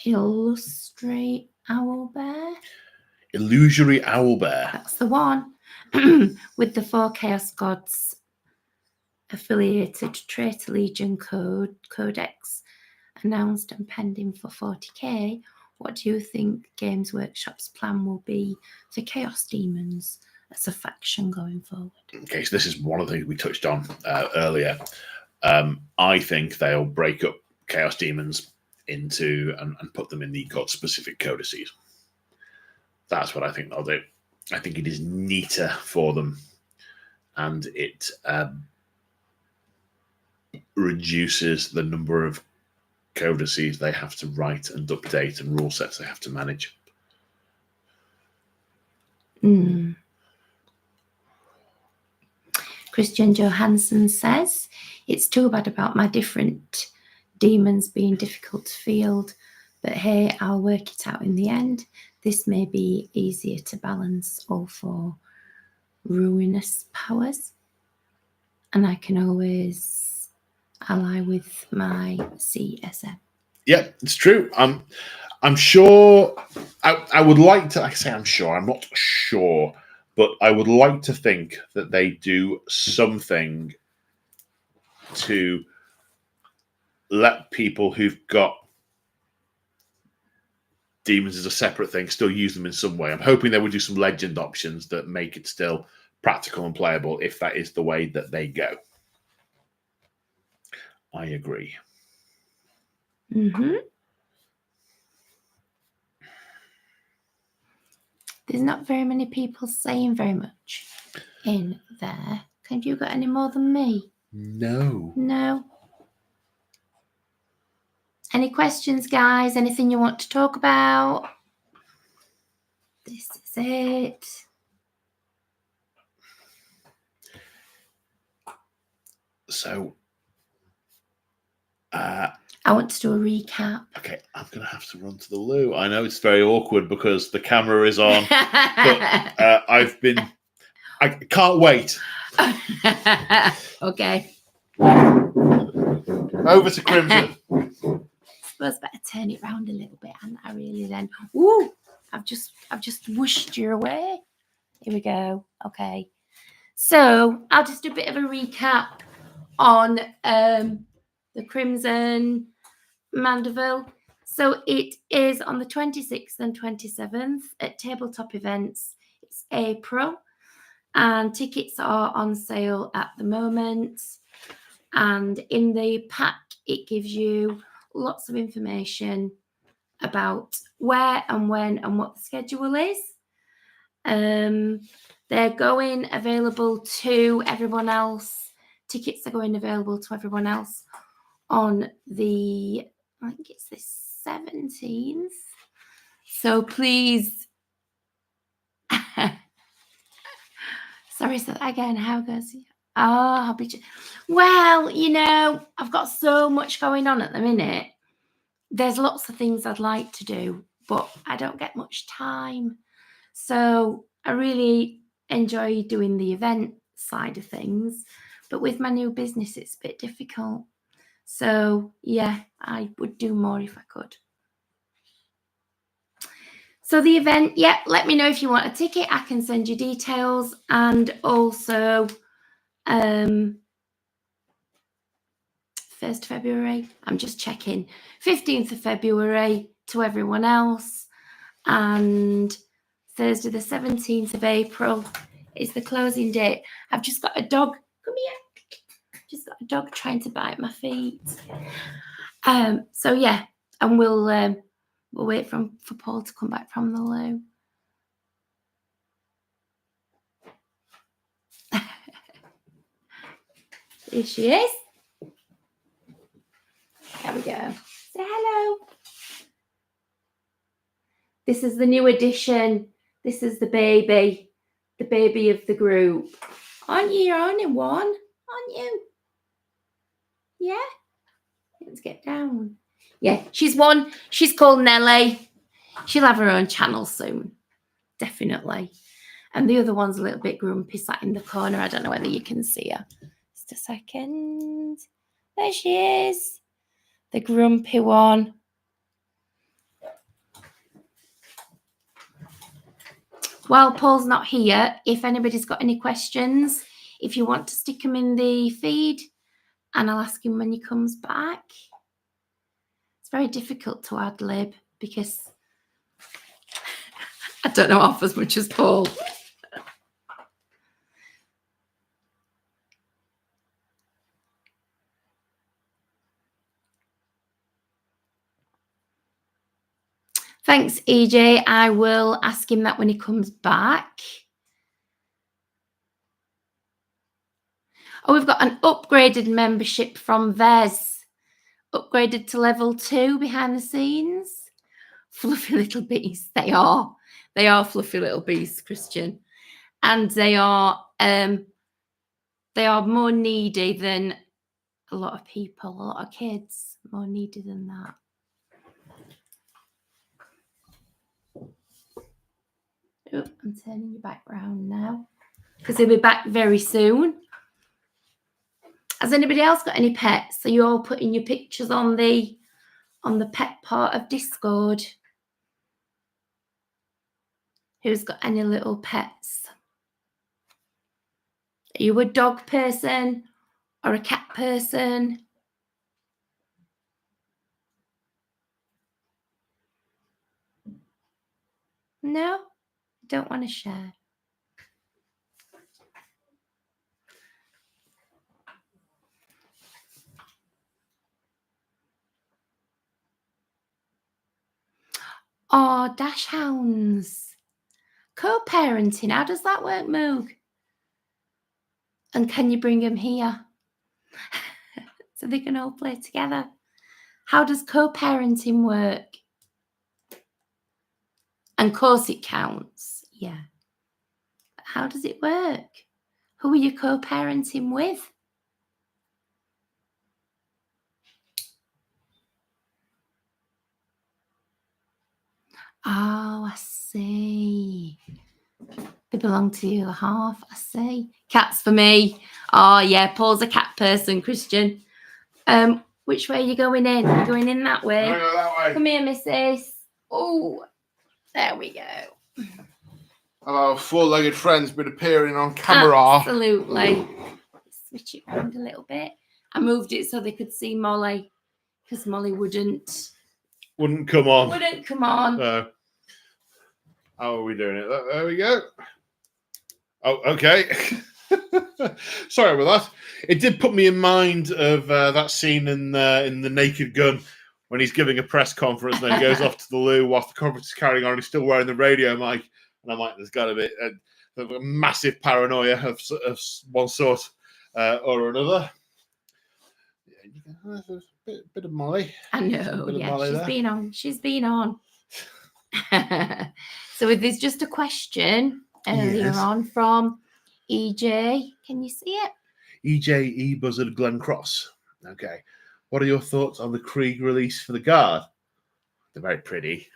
Illusory Owlbear. Illusory Owlbear. That's the one. With the 4 Chaos Gods affiliated Traitor Legion Codex announced and pending for 40k, what do you think Games Workshop's plan will be for Chaos Demons as a faction going forward? Okay, so this is one of the things we touched on earlier. I think they'll break up Chaos Demons into and put them in the god-specific codices. That's what I think they'll do. I think it is neater for them, and it reduces the number of codices they have to write and update and rule sets they have to manage. Christian Johansson says, it's too bad about my different demons being difficult to field, but hey, I'll work it out in the end. This may be easier to balance all four ruinous powers, and I can always ally with my CSM. Yeah, it's true. I'm sure. I would like to. Like I say, I'm sure. I'm not sure, but I would like to think that they do something to let people who've got demons as a separate thing still use them in some way. I'm hoping they would do some legend options that make it still practical and playable if that is the way that they go. I agree. There's not very many people saying very much in there. Have you got any more than me? No. Any questions, guys? Anything you want to talk about? This is it. So, I want to do a recap. Okay, I'm going to have to run to the loo. I know it's very awkward because the camera is on, but I can't wait. Okay. Over to Crimson. I suppose better turn it around a little bit, and I really then. Ooh, I've just whooshed you away. Here we go. Okay. So I'll just do a bit of a recap on the Crimson Mandeville. So it is on the 26th and 27th at Tabletop Events. It's April, and tickets are on sale at the moment. And in the pack, it gives you lots of information about where and when and what the schedule is. They're going available to everyone else. Tickets are going available to everyone else on the, I think it's the 17th. So please, sorry, so again, how goes it? Oh, well, you know, I've got so much going on at the minute. There's lots of things I'd like to do, but I don't get much time. So I really enjoy doing the event side of things, but with my new business, it's a bit difficult. So yeah, I would do more if I could. So the event, yeah, let me know if you want a ticket. I can send you details. And also 1st of February, I'm just checking, 15th of February to everyone else. And Thursday, the 17th of April is the closing date. I've just got a dog. Come here. Just got a dog trying to bite my feet. So yeah, and we'll wait for Paul to come back from the loo. Here she is. There we go. Say hello. This is the new addition. This is the baby of the group. Aren't you? You're only one, aren't you? Yeah. Let's get down. Yeah, she's one. She's called Nelly. She'll have her own channel soon. Definitely. And the other one's a little bit grumpy, sat in the corner. I don't know whether you can see her. Just a second. There she is. The grumpy one. While Paul's not here, if anybody's got any questions, if you want to stick them in the feed, and I'll ask him when he comes back. It's very difficult to ad lib because I don't know half as much as Paul. Thanks, EJ. I will ask him that when he comes back. Oh, we've got an upgraded membership from Vez. upgraded to level 2 behind the scenes. Fluffy little beasts. They are fluffy little beasts, Christian. And they are more needy than a lot of people, a lot of kids, more needy than that. Oh, I'm turning you back round now because he'll be back very soon. Has anybody else got any pets? Are you all putting your pictures on the pet part of Discord? Who's got any little pets? Are you a dog person or a cat person? No? Don't want to share. Oh, dash hounds. Co-parenting, how does that work, Moog? And can you bring them here? So they can all play together. How does co-parenting work? And of course it counts, yeah. But how does it work? Who are you co-parenting with? Oh, I see. They belong to the other half, I see. Cats for me. Oh, yeah, Paul's a cat person, Christian. Which way are you going in? You're going in that way? I'm gonna go that way. Come here, missus. Oh, there we go. Our four-legged friend's been appearing on camera. Absolutely. Switch it around a little bit. I moved it so they could see Molly because Molly wouldn't come on. Wouldn't come on. No. How are we doing it? There we go. Oh, okay. Sorry about that. It did put me in mind of that scene in the Naked Gun when he's giving a press conference and then he goes off to the loo whilst the conference is carrying on. He's still wearing the radio mic, and I'm like, there's got to be a massive paranoia of one sort or another. Yeah, a bit of Molly. I know. Yeah, she's been on. So there's just a question earlier on from EJ. Can you see it? EJ E Buzzard Glen Cross. Okay. What are your thoughts on the Krieg release for the Guard? They're very pretty.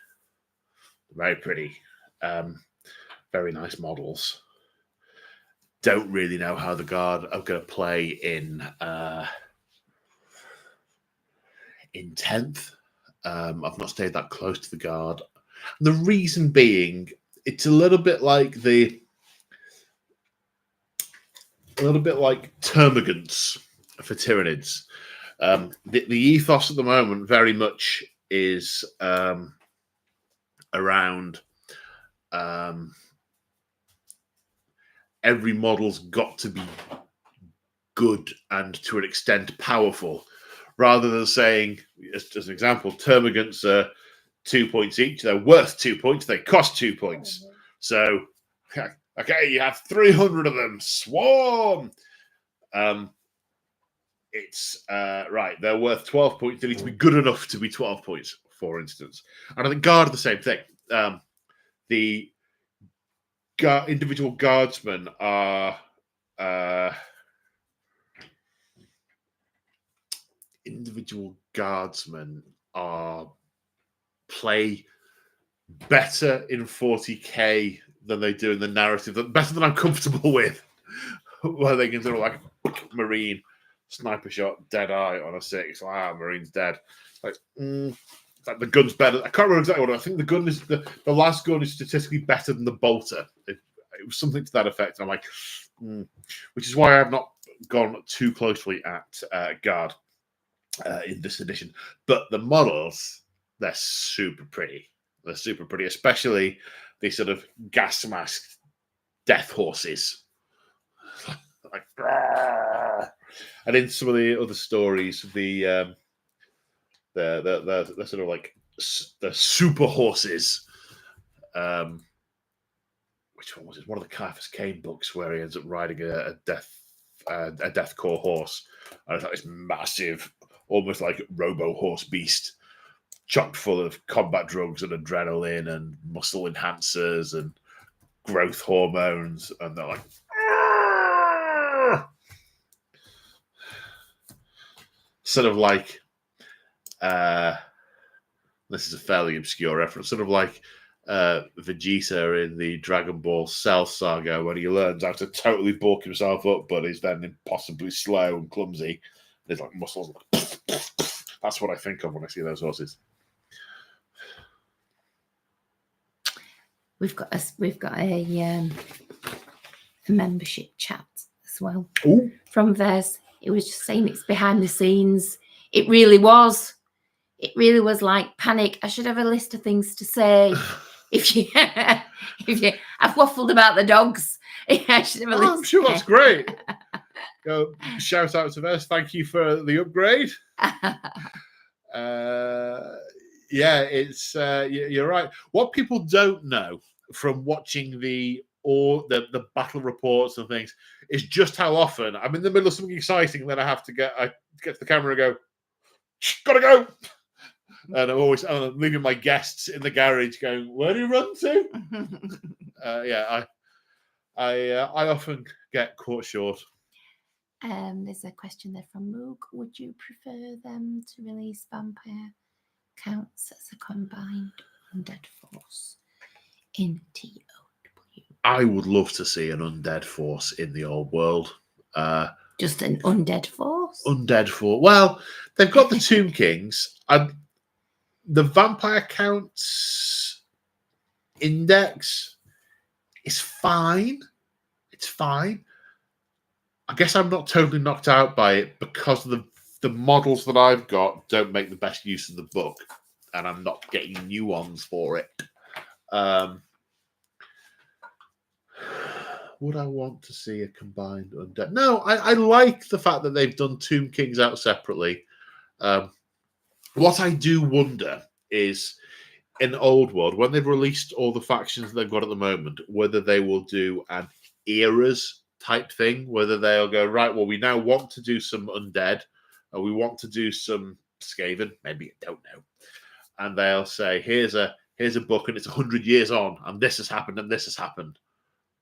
Very pretty. Very nice models. Don't really know how the Guard are going to play in 10th. I've not stayed that close to the Guard. The reason being, it's a little bit like termagants for Tyranids. The ethos at the moment very much is around every model's got to be good and to an extent powerful, rather than saying, as an example, termagants are 2 points each. They're worth 2 points. They cost 2 points. So, okay, you have 300 of them. Swarm. It's right. They're worth 12 points. They need to be good enough to be 12 points, for instance. And I think Guard are the same thing. The individual guardsmen are play better in 40k than they do in the narrative. Better than I'm comfortable with. Where they can sort of like Marine, sniper shot, dead eye on a 6. Marine's dead. Like the gun's better. I can't remember exactly what I think. The gun is the last gun is statistically better than the bolter. It was something to that effect. And I'm like, which is why I've not gone too closely at Guard in this edition. But the models, they're super pretty. They're super pretty, especially the sort of gas masked death horses. Like, and in some of the other stories, the sort of like the super horses. Which one was it? One of the Caiaphas Cain books where he ends up riding a death core horse. And it's like this massive almost like Robo Horse Beast, chock full of combat drugs and adrenaline and muscle enhancers and growth hormones, and they're like, "Argh!" Sort of like, this is a fairly obscure reference, sort of like Vegeta in the Dragon Ball Cell saga, when he learns how to totally bulk himself up, but is then impossibly slow and clumsy. There's like muscles. That's what I think of when I see those horses. We've got a membership chat as well. Ooh. From Vez. It was just saying it's behind the scenes. It really was. It really was like panic. I should have a list of things to say. If you, I've waffled about the dogs. I should have a list. I'm sure that's great. Go shout out to Vez. Thank you for the upgrade. Yeah, it's you're right. What people don't know from watching the battle reports and things is just how often I'm in the middle of something exciting, and then I get to the camera and go, gotta go. And I'm leaving my guests in the garage going, where do you run to? I often get caught short. There's a question there from Moog. Would you prefer them to release vampire counts as a combined undead force in TOW? I would love to see an undead force in the old world. Just an undead force? Undead force. Well, they've got the Tomb Kings. The vampire counts index is fine. It's fine. I guess I'm not totally knocked out by it because the models that I've got don't make the best use of the book, and I'm not getting new ones for it. Would I want to see a combined undead? No, I like the fact that they've done Tomb Kings out separately. What I do wonder is, in Old World, when they've released all the factions they've got at the moment, whether they will do an eras type thing, whether they'll go, right, well, we now want to do some undead, or we want to do some Skaven, maybe, I don't know. And they'll say, here's a book, and it's 100 years on, and this has happened, and this has happened.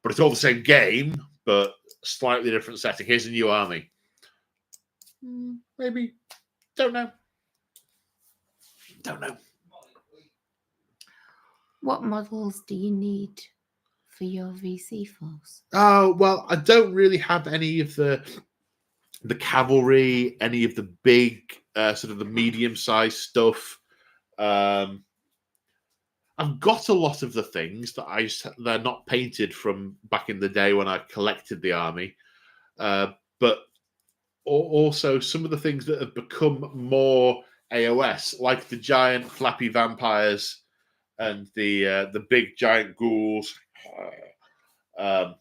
But it's all the same game, but slightly different setting. Here's a new army. Maybe. Don't know. What models do you need for your VC force? Oh, well, I don't really have any of the cavalry, any of the big, sort of the medium-sized stuff. I've got a lot of the things that they're not painted from back in the day when I collected the army. But also some of the things that have become more AOS, like the giant flappy vampires and the big giant ghouls. I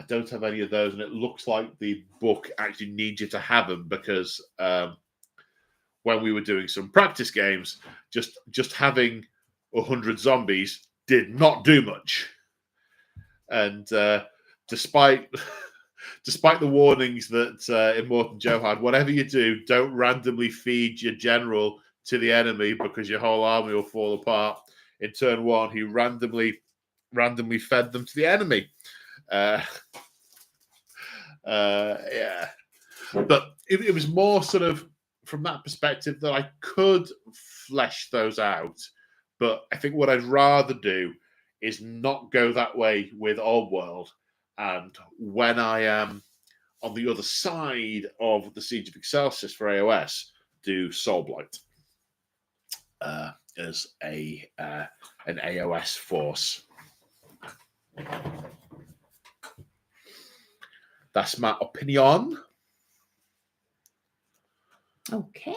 don't have any of those, and it looks like the book actually needs you to have them because when we were doing some practice games, just having 100 zombies did not do much. And despite the warnings that Immortan Joe had, whatever you do, don't randomly feed your general to the enemy because your whole army will fall apart. In turn one, he randomly fed them to the enemy. Yeah. But it was more sort of from that perspective that I could flesh those out. But I think what I'd rather do is not go that way with Old World. And when I am on the other side of the Siege of Excelsis for AOS, do Soulblight as an AOS force. That's my opinion. Okay.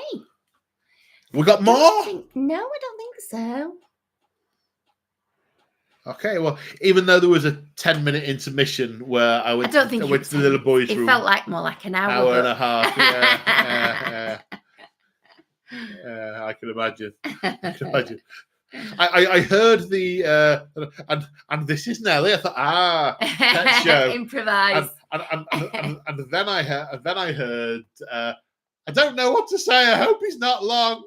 We got more? No, I don't think so. Okay, well, even though there was a 10-minute intermission where I went to the little boys' room. It felt like more like an hour. And a half, yeah. I can imagine. I heard the and this is Nelly. I thought, pet show. Improvise. And then I heard I don't know what to say. I hope he's not long.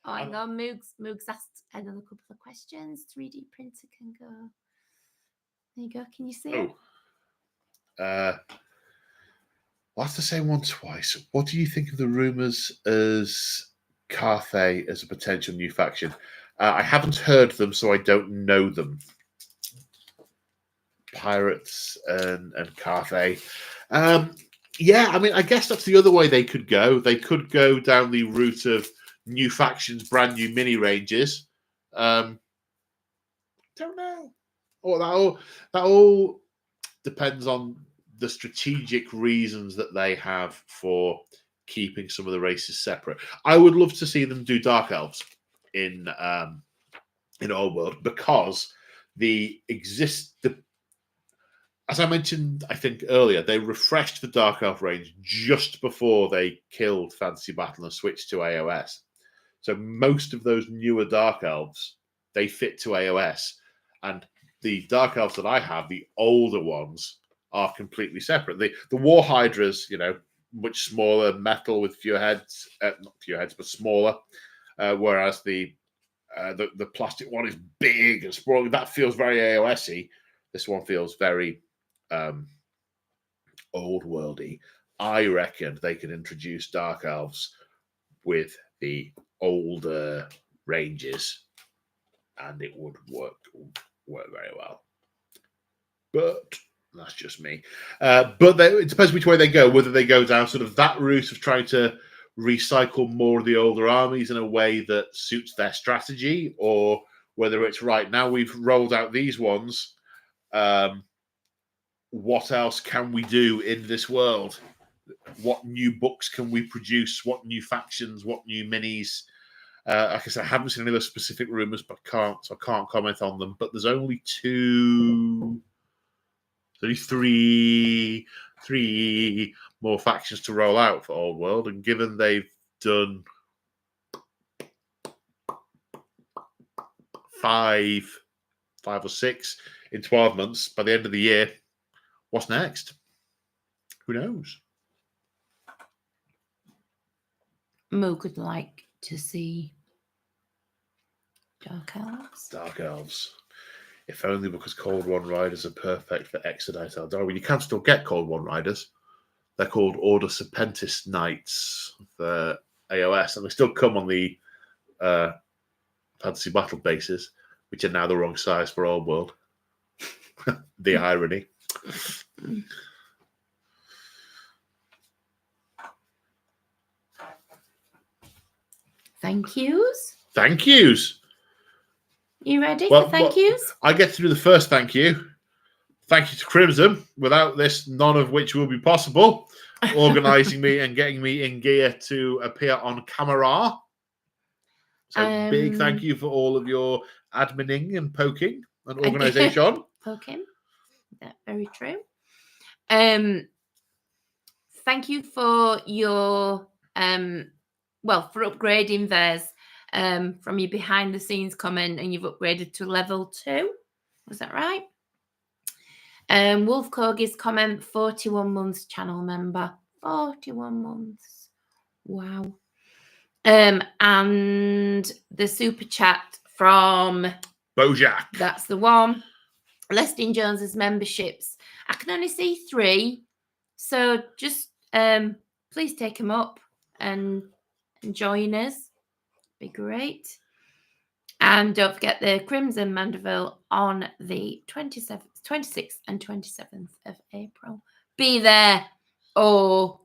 Oh, hang on, Moogs asked another couple of questions. 3D printer can go. There you go. Can you see it? What's the same one twice? What do you think of the rumours as Carthay as a potential new faction? I haven't heard them, so I don't know them. Pirates and Carthay. Yeah, I mean, I guess that's the other way they could go. They could go down the route of new factions, brand new mini ranges. Don't know. Or that all depends on the strategic reasons that they have for keeping some of the races separate. I would love to see them do Dark Elves in Old World, because as I mentioned, I think earlier, they refreshed the Dark Elf range just before they killed Fantasy Battle and switched to AOS. So most of those newer Dark Elves, they fit to AOS. And the Dark Elves that I have, the older ones, are completely separate. The War Hydras, much smaller, metal with fewer heads, not fewer heads, but smaller. Whereas the plastic one is big and sprawling. That feels very AOS-y. This one feels very old worldy. I reckon they could introduce Dark Elves with the older ranges, and it would work very well. But that's just me. But it depends which way they go. Whether they go down sort of that route of trying to recycle more of the older armies in a way that suits their strategy, or whether it's right now we've rolled out these ones. What else can we do in this world? What new books can we produce? What new factions? What new minis? Like I said, I haven't seen any of the specific rumors, but I can't comment on them. But there's only three more factions to roll out for Old World, and given they've done 5 or 6 in 12 months, by the end of the year, what's next? Who knows? Moog would like to see Dark Elves. Dark Elves. If only because Cold One Riders are perfect for Exodite Eldar. Well, you can still get Cold One Riders. They're called Order Serpentis Knights for AOS, and they still come on the Fantasy Battle bases, which are now the wrong size for Old World. The irony. Thank yous. Thank yous. You ready for thank yous? I get to do the first thank you. Thank you to Crimson. Without this, none of which will be possible. Organising me and getting me in gear to appear on camera. So big thank you for all of your adminning and poking and organisation. Poking. That's very true. Thank you for your for upgrading theirs. From your behind the scenes comment, and you've upgraded to level 2. Was that right? Wolf Corgi's comment, 41 months channel member. 41 months. Wow. And the super chat from Bojack. That's the one. Lestin Jones's memberships. I can only see 3. So just please take them up and join us. Be great. And don't forget the Crimson Mandeville on the 26th and 27th of April. Be there or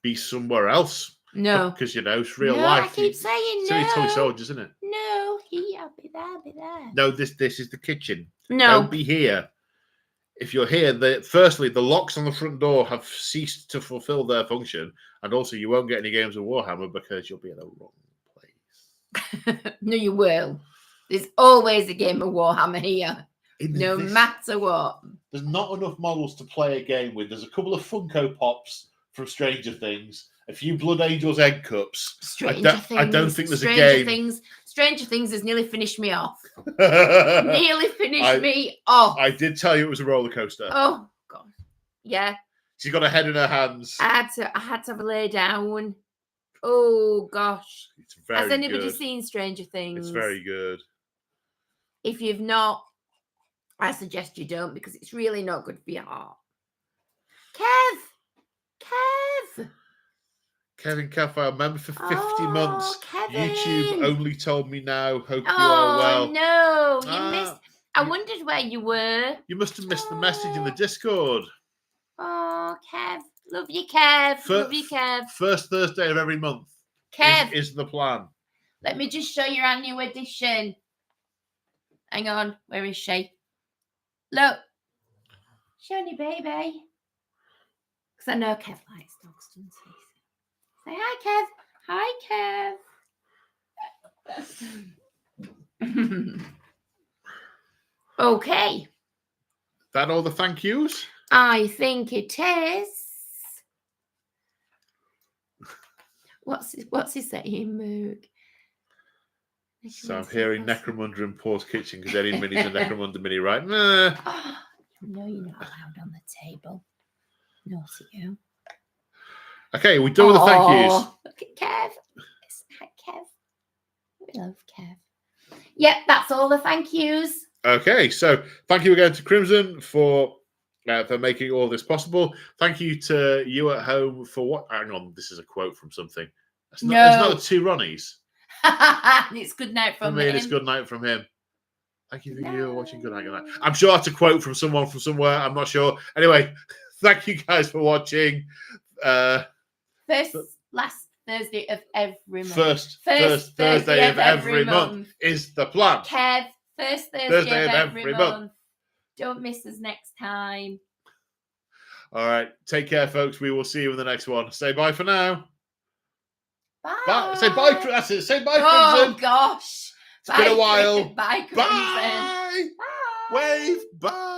be somewhere else. No. Because, it's real life. I keep saying no. It's only toy soldiers, isn't it? No, I'll be there. No, this is the kitchen. No. Don't be here. If you're here, firstly, the locks on the front door have ceased to fulfill their function, and also you won't get any games of Warhammer because you'll be in the wrong place. No, you will. There's always a game of Warhammer here, no matter what. There's not enough models to play a game with. There's a couple of Funko Pops from Stranger Things, a few Blood Angels egg cups. I don't think there's a game. Stranger Things has nearly finished me off. Me off. I did tell you it was a roller coaster. Oh, God. Yeah. She's got her head in her hands. I had to have a lay down. Oh gosh. It's very Has anybody good. seen Stranger Things? It's very good. If you've not, I suggest you don't, because it's really not good for your heart. Kev. Kevin Caffey, member for 50 months. Kevin. YouTube only told me now. Hope you are well. Oh no, you missed. I wondered where you were. You must have missed the message in the Discord. Oh, Kev. Love you, Kev. Love you, Kev. First Thursday of every month. Kev. Is the plan. Let me just show you our new edition. Hang on. Where is she? Look. Shiny baby. Because I know Kev likes dogs, doesn't he? Say hi, Kev. Hi, Kev. Okay. That all the thank yous? I think it is. What's he saying, Moog? So I'm hearing Necromunda in Paul's kitchen because Eddie Mini's a Necromunda Mini, right? Nah. Oh, no, you're not allowed on the table. Naughty you. Okay, we're done with the thank yous. Look at Kev. Hi, Kev. We love Kev. Yep, that's all the thank yous. Okay, so thank you again to Crimson for making all this possible. Thank you to you at home for what? Hang on, this is a quote from something. It's not the two Ronnies. It's good night from him. It's good night from him. Thank you for you watching. Good night, good night. I'm sure that's a quote from someone from somewhere. I'm not sure. Anyway, thank you guys for watching. Last Thursday of every month. First Thursday of every month is the plan. Kev, first Thursday of every month. Don't miss us next time. All right. Take care, folks. We will see you in the next one. Say bye for now. Bye. Bye. Say bye. That's it. Say bye, Crimson. Oh, gosh. It's been a while. Bye, Crimson. Bye. Bye. Wave. Bye.